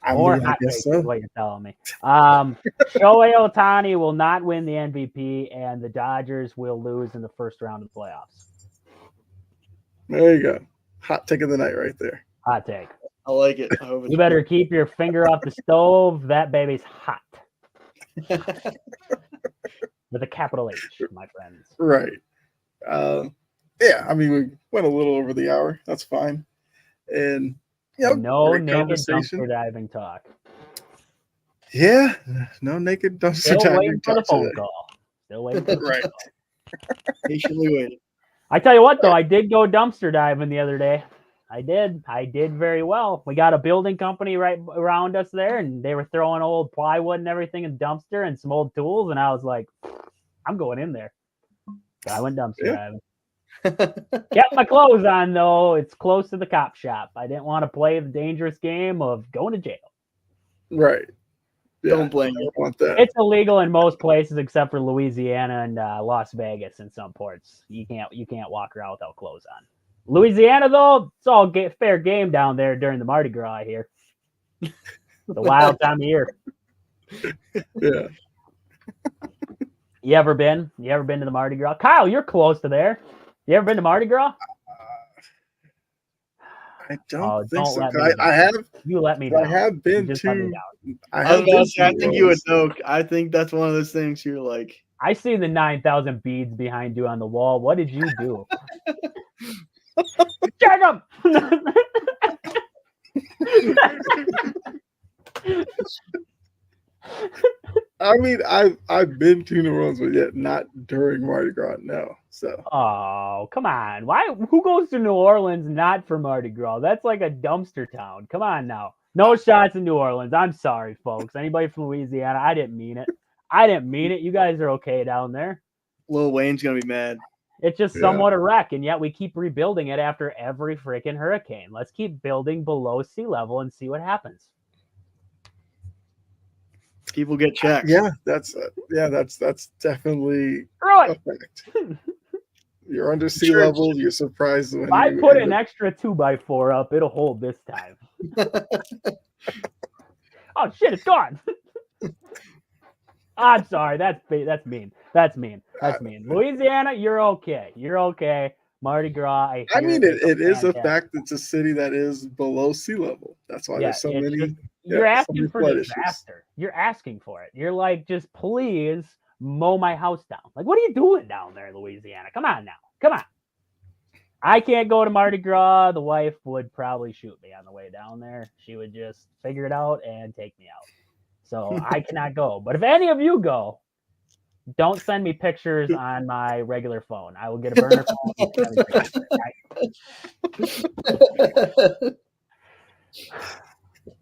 I guess so. What you're telling me. Shohei Ohtani will not win the MVP, and the Dodgers will lose in the first round of the playoffs. There you go. Hot take of the night right there. Hot take. I like it. You better keep your finger off the stove. That baby's hot. With a capital H, my friends. Right. Yeah, I mean, we went a little over the hour. That's fine. And no naked dumpster diving talk. Yeah, no naked dumpster diving talk. Still waiting for the phone call. Patiently waiting. I tell you what, though, I did go dumpster diving the other day. I did very well. We got a building company right around us there, and they were throwing old plywood and everything in the dumpster and some old tools, and I was like, I'm going in there. So I went dumpster diving. Kept my clothes on, though. It's close to the cop shop. I didn't want to play the dangerous game of going to jail. Right. Yeah, don't blame you. Want that. It's illegal in most places except for Louisiana and Las Vegas and some ports. You can't walk around without clothes on. Louisiana, though, it's all fair game down there during the Mardi Gras here. The wild time of year. Yeah. You ever been to the Mardi Gras? Kyle, you're close to there. You ever been to Mardi Gras? I don't think so. I have. You let me down. I have been to. I think you would know. I think that's one of those things you're like. I see the 9,000 beads behind you on the wall. What did you do? Check them. I mean, I've been to New Orleans, but yet not during Mardi Gras. No, so. Oh, come on! Why? Who goes to New Orleans not for Mardi Gras? That's like a dumpster town. Come on now. No shots in New Orleans. I'm sorry, folks. Anybody from Louisiana? I didn't mean it. You guys are okay down there. Lil Wayne's gonna be mad. It's just somewhat a wreck, and yet we keep rebuilding it after every freaking hurricane. Let's keep building below sea level and see what happens. People get checked. Yeah, that's definitely a fact. You're under sea level. You're surprised when if I put an extra 2x4 up, it'll hold this time. Oh shit, it's gone. I'm sorry. That's mean. That's mean. Louisiana, you're okay. Mardi Gras. I mean, it is a fact. It's a city that is below sea level. That's why there's so many. You're asking for disaster. You're asking for it. You're like, just please mow my house down. Like, what are you doing down there in Louisiana? Come on now. Come on. I can't go to Mardi Gras. The wife would probably shoot me on the way down there. She would just figure it out and take me out. So I cannot go. But if any of you go, don't send me pictures on my regular phone. I will get a burner phone.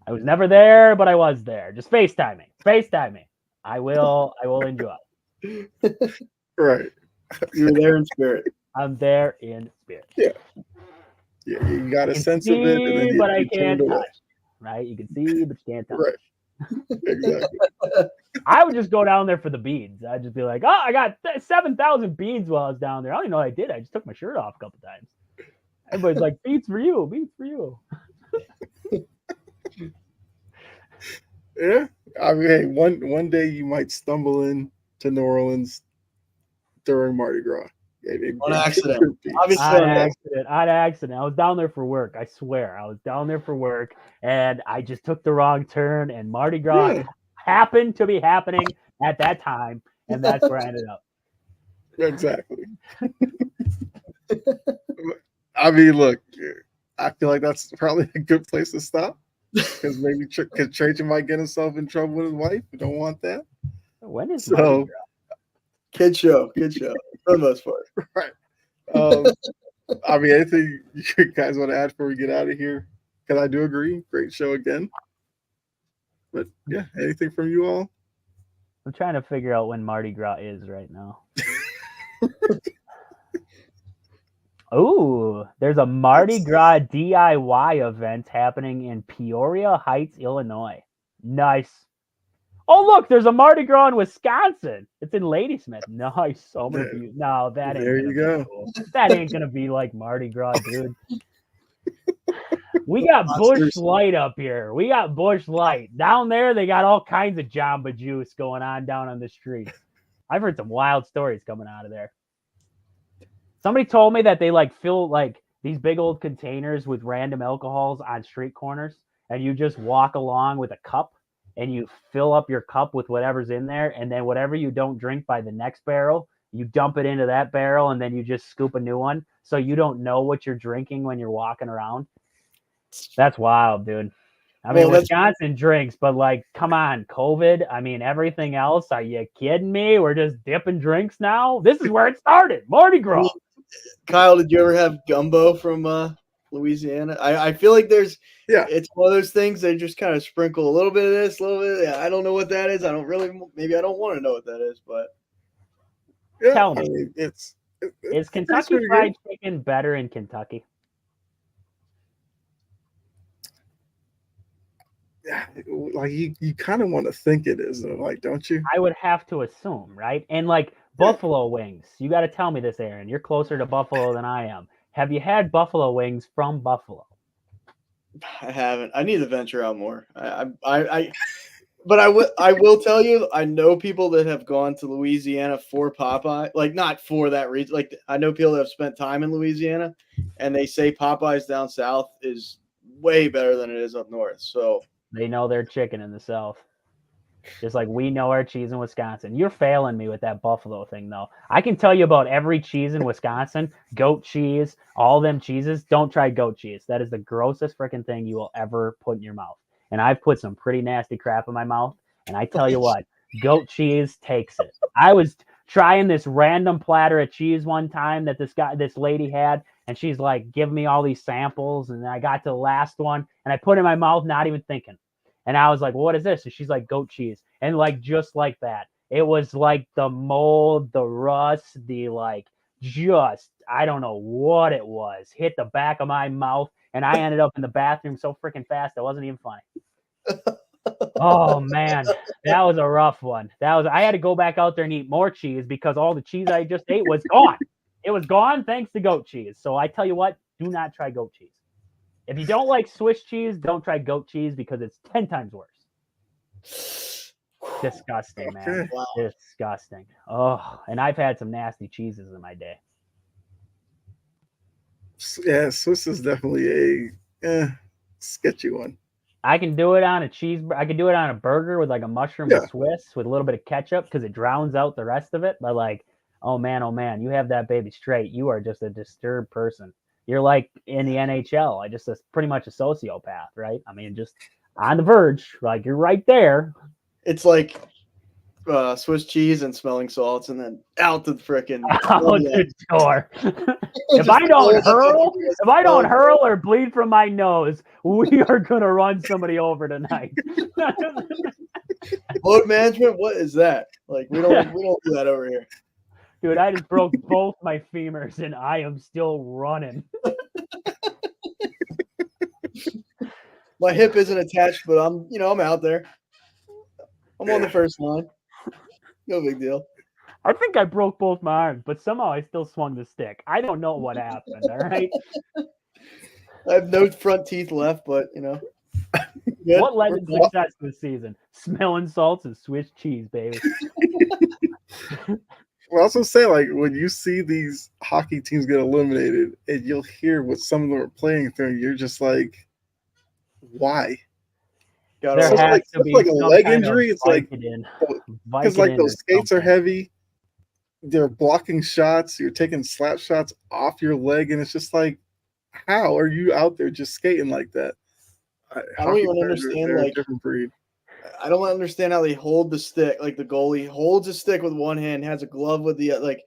I was never there, but I was there. Just FaceTime me. I will enjoy. Right. You're there in spirit. I'm there in spirit. Yeah. Yeah, you got a sense of it, and then but I can't touch. Right? You can see, but you can't touch. Right. Exactly. I would just go down there for the beads. I'd just be like, oh, I got 7,000 beads while I was down there. I don't even know what I did. I just took my shirt off a couple times. Everybody's like, beads for you, beads for you. Yeah. I mean, hey, one day you might stumble in to New Orleans during Mardi Gras. Yeah, On accident. Obviously, On accident. I was down there for work. I swear. I was down there for work and I just took the wrong turn and Mardi Gras Yeah. happened to be happening at that time. And that's where I ended up. Exactly. I mean, look, I feel like that's probably a good place to stop because maybe because Trajan might get himself in trouble with his wife. We don't want that. When is So- Mardi Gras? Kid show for the most part. Right. I mean, anything you guys want to add before we get out of here? Because I do agree. Great show again. But yeah, anything from you all? I'm trying to figure out when Mardi Gras is right now. Oh, there's a Mardi Gras DIY event happening in Peoria Heights, Illinois. Nice. Oh, look, there's a Mardi Gras in Wisconsin. It's in Ladysmith. Nice. So I'm gonna be, no, that ain't There gonna you be go. cool. That ain't gonna be like Mardi Gras, dude. We got Bush Light up here. We got Bush Light. Down there, they got all kinds of Jamba Juice going on down on the streets. I've heard some wild stories coming out of there. Somebody told me that they like fill like these big old containers with random alcohols on street corners, and you just walk along with a cup and you fill up your cup with whatever's in there, and then whatever you don't drink by the next barrel, you dump it into that barrel, and then you just scoop a new one, so you don't know what you're drinking when you're walking around. That's wild, dude. I mean, Wisconsin drinks, but like, come on, COVID. I mean, everything else. Are you kidding me? We're just dipping drinks now. This is where it started, Mardi Gras. Kyle, did you ever have gumbo from Louisiana? I feel like it's one of those things they just kind of sprinkle a little bit of this, a little bit. I don't know what that is. Maybe I don't want to know what that is, but Yeah, Tell me. I mean, Is Kentucky Fried Chicken better in Kentucky? yeah, like you kind of want to think it is, though, like, don't you? I would have to assume, right? And like buffalo wings, you got to tell me this, Aaron. You're closer to Buffalo than I am. Have you had buffalo wings from Buffalo? I haven't. I need to venture out more. But I will tell you, I know people that have gone to Louisiana for Popeye, like not for that reason. Like I know people that have spent time in Louisiana, and they say Popeyes down south is way better than it is up north. So they know their chicken in the South. Just like we know our cheese in Wisconsin. You're failing me with that Buffalo thing, though. I can tell you about every cheese in Wisconsin, goat cheese, all them cheeses. Don't try goat cheese. That is the grossest freaking thing you will ever put in your mouth. And I've put some pretty nasty crap in my mouth. And I tell you what, goat cheese takes it. I was trying this random platter of cheese one time that this lady had, and she's like, give me all these samples. And I got to the last one, and I put it in my mouth, not even thinking. And I was like, well, what is this? And she's like, goat cheese. And like, just like that, it was like the mold, the rust, I don't know what it was, hit the back of my mouth. And I ended up in the bathroom so freaking fast, it wasn't even funny. Oh man, that was a rough one. I had to go back out there and eat more cheese because all the cheese I just ate was gone. It was gone thanks to goat cheese. So I tell you what, do not try goat cheese. If you don't like Swiss cheese, don't try goat cheese because it's 10 times worse. Disgusting, man. Okay. Wow. Disgusting. Oh, and I've had some nasty cheeses in my day. Yeah, Swiss is definitely a sketchy one. I can do it on I can do it on a burger with like a mushroom Swiss with a little bit of ketchup because it drowns out the rest of it. But like, oh man, you have that baby straight. You are just a disturbed person. You're like in the NHL. Pretty much a sociopath, right? I mean, just on the verge. Like you're right there. It's like Swiss cheese and smelling salts, and then out the frickin' out the door. If I don't hurl or bleed from my nose, we are gonna run somebody over tonight. Load management, what is that? Like we don't do that over here. Dude, I just broke both my femurs and I am still running. My hip isn't attached, but I'm out there. I'm on the first line. No big deal. I think I broke both my arms, but somehow I still swung the stick. I don't know what happened. All right. I have no front teeth left, but good. What led We're to cool. success this season? Smelling salts and Swiss cheese, baby. Well, I also say, like, when you see these hockey teams get eliminated and you'll hear what some of them are playing through, you're just like, why? Got There So it's has like, to it's be like a some leg kind of injury. It's like, Vicodin. because like Vicodin those or skates are something. heavy, they're blocking shots, you're taking slap shots off your leg, and it's just like, how are you out there just skating like that? I don't Hockey even players understand, they're a like, different breed. I don't understand how they hold the stick. Like the goalie holds a stick with one hand, has a glove with the like,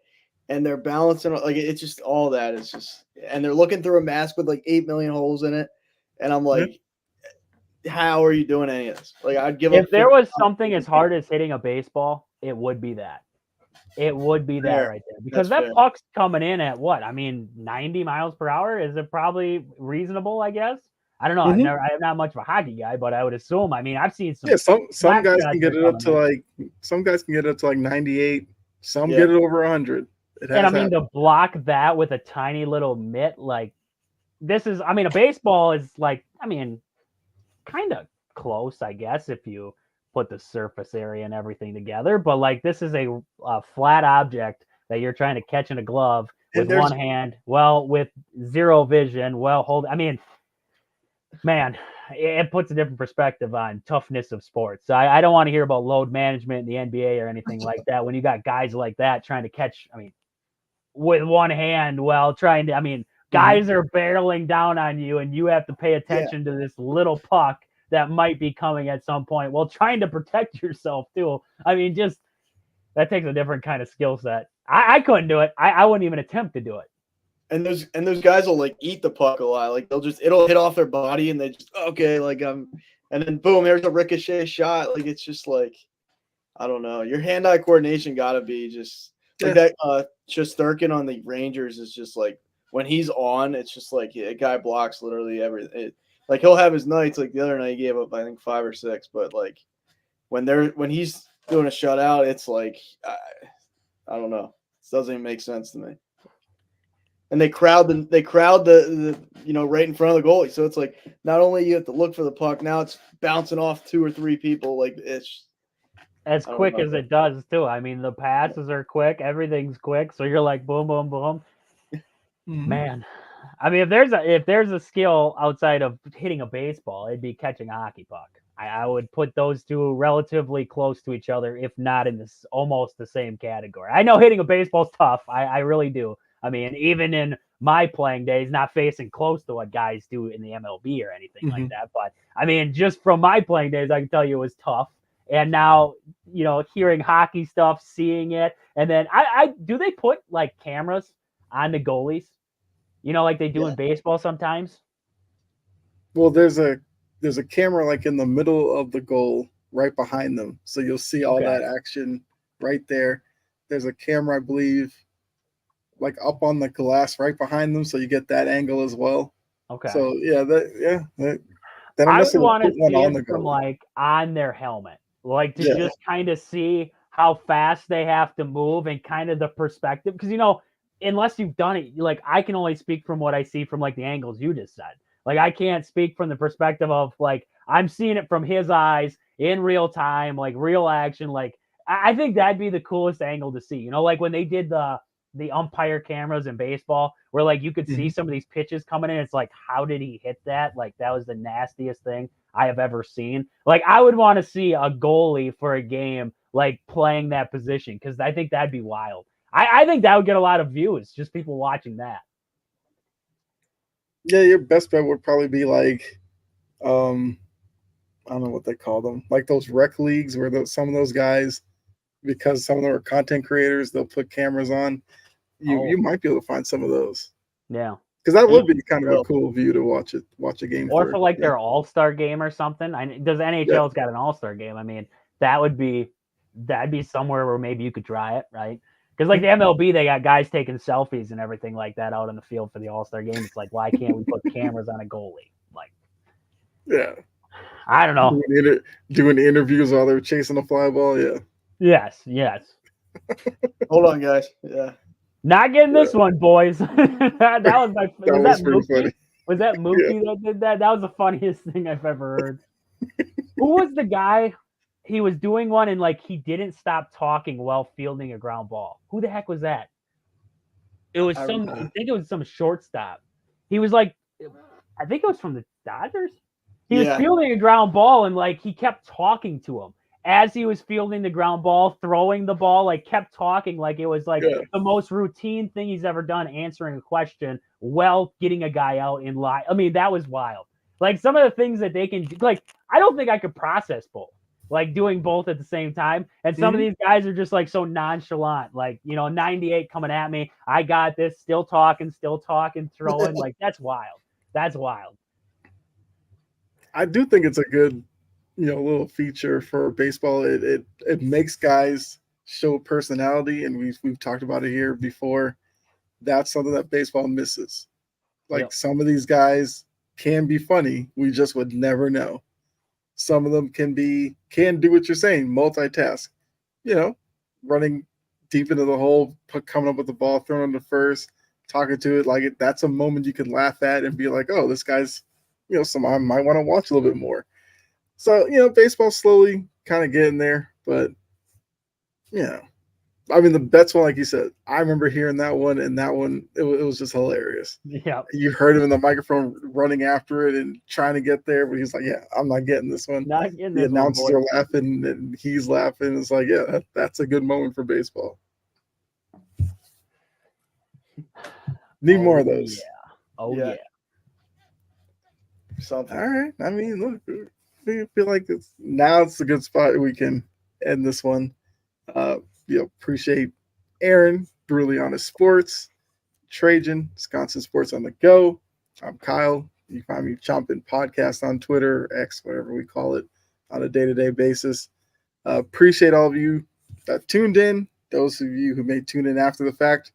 and they're balancing like it's just all that. It's just, and they're looking through a mask with like 8 million holes in it, and I'm like, how are you doing any of this? Like I'd give up. If there 50 was something as hard as hitting a baseball, it would be that. It would be that Fair. right there. Because That's that fair. puck's coming in at what? I mean, 90 miles per hour? Is it probably reasonable, I guess? I don't know. Mhm. I'm not much of a hockey guy, but I would assume. I mean, I've seen some. Yeah, some slap guys shots can get are it up to coming in. like 98. Some Yeah. get it over 100. It has And I mean, happened. to block that with a tiny little mitt, like this is, I mean, a baseball is like, I mean, kind of close, I guess, if you put the surface area and everything together. But like, this is a flat object that you're trying to catch in a glove And with one hand, well, with zero vision. Well, hold, I mean, man, it puts a different perspective on toughness of sports. I don't want to hear about load management in the NBA or anything like that when you got guys like that trying to catch, I mean, with one hand while trying to, I mean, guys are barreling down on you and you have to pay attention to this little puck that might be coming at some point while trying to protect yourself too. I mean, just that takes a different kind of skill set. I couldn't do it. I wouldn't even attempt to do it. And those guys will like eat the puck a lot. Like it'll hit off their body and they just okay, like and then boom, there's a ricochet shot. Like it's just like I don't know. Your hand-eye coordination gotta be just like that. Shesterkin on the Rangers is just like when he's on, it's just like a guy blocks literally everything. Like he'll have his nights. Like the other night, he gave up I think 5 or 6. But like when he's doing a shutout, it's like I don't know. It doesn't even make sense to me. And they crowd the right in front of the goalie. So it's like not only you have to look for the puck, now it's bouncing off 2 or 3 people. Like it's as quick as it does too. I mean, the passes are quick, everything's quick. So you're like boom, boom, boom. Man, I mean, if there's a skill outside of hitting a baseball, it'd be catching a hockey puck. I would put those two relatively close to each other, if not in this almost the same category. I know hitting a baseball's tough. I really do. I mean, even in my playing days, not facing close to what guys do in the MLB or anything like that. But I mean, just from my playing days, I can tell you it was tough. And now, hearing hockey stuff, seeing it, and then I do they put like cameras on the goalies? Like they do in baseball sometimes. Well, there's a camera like in the middle of the goal, right behind them, so you'll see all that action right there. There's a camera, I believe, like up on the glass right behind them, so you get that angle as well. Okay. So then I would want to see on it from like on their helmet, like to just kind of see how fast they have to move and kind of the perspective, because unless you've done it, like I can only speak from what I see from like the angles you just said. Like I can't speak from the perspective of like I'm seeing it from his eyes in real time, like real action. Like I think that'd be the coolest angle to see. Like when they did the umpire cameras in baseball, where like you could see some of these pitches coming in. It's like, how did he hit that? Like that was the nastiest thing I have ever seen. Like I would want to see a goalie for a game like playing that position, because I think that'd be wild. I think that would get a lot of views, just people watching that. Yeah, your best bet would probably be like, I don't know what they call them, like those rec leagues where some of those guys, because some of them are content creators, they'll put cameras on. You might be able to find some of those. Yeah, because that would be kind of a cool view to watch a game. Or for like their All-Star game or something. Does NHL's got an All-Star game? I mean, that'd be somewhere where maybe you could try it, right? Because like the MLB, they got guys taking selfies and everything like that out on the field for the All-Star game. It's like, why can't we put cameras on a goalie? Like, I don't know. Doing interviews while they're chasing a fly ball. Yeah. Yes. Hold on, guys. Yeah. Not getting this one, boys. that was my. That was pretty Mookie? funny. Was that Mookie that did that? That was the funniest thing I've ever heard. Who was the guy? He was doing one and like he didn't stop talking while fielding a ground ball. Who the heck was that? It was I think it was some shortstop. He was like, I think it was from the Dodgers. He was fielding a ground ball and like he kept talking to him as he was fielding the ground ball, throwing the ball, like kept talking like it was like the most routine thing he's ever done, answering a question while getting a guy out in line. I mean, that was wild. Like some of the things that they can do, like I don't think I could process both, like doing both at the same time. And some of these guys are just like so nonchalant, like, 98 coming at me. I got this, still talking, throwing. Like that's wild. That's wild. I do think it's a good, little feature for baseball. It makes guys show personality, and we've talked about it here before. That's something that baseball misses. Like some of these guys can be funny. We just would never know. Some of them can do what you're saying, multitask. Running deep into the hole, coming up with the ball, throwing to first, talking to it. Like that's a moment you can laugh at and be like, oh, this guy's, someone might want to watch a little bit more. So, baseball's slowly kind of getting there, but I mean, the Betts one, like you said, I remember hearing that one, and that one, it was just hilarious. Yeah. You heard him in the microphone running after it and trying to get there, but he's like, yeah, I'm not getting this one. Not getting the this announcers one, are laughing, and he's laughing. It's like, yeah, that's a good moment for baseball. Need more of those. Yeah. Something. All right. I mean, look, we feel like it's a good spot we can end this one. Appreciate Aaron, Brutally Honest Sports, Trajan, Wisconsin Sports on the Go. I'm Kyle. You find me Chompin' Podcast on Twitter, X, whatever we call it, on a day-to-day basis. Appreciate all of you that tuned in. Those of you who may tune in after the fact,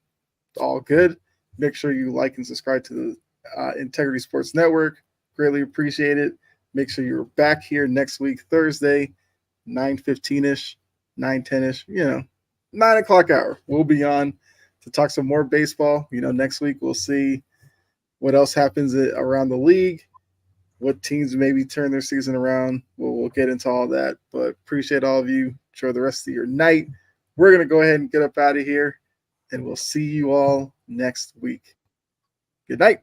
all good. Make sure you like and subscribe to the Integrity Sports Network. Greatly appreciate it. Make sure you're back here next week, Thursday, 9:15-ish, 9:10-ish, 9 o'clock hour. We'll be on to talk some more baseball. Next week we'll see what else happens around the league, what teams maybe turn their season around. We'll get into all that, but appreciate all of you. Enjoy the rest of your night. We're going to go ahead and get up out of here, and we'll see you all next week. Good night.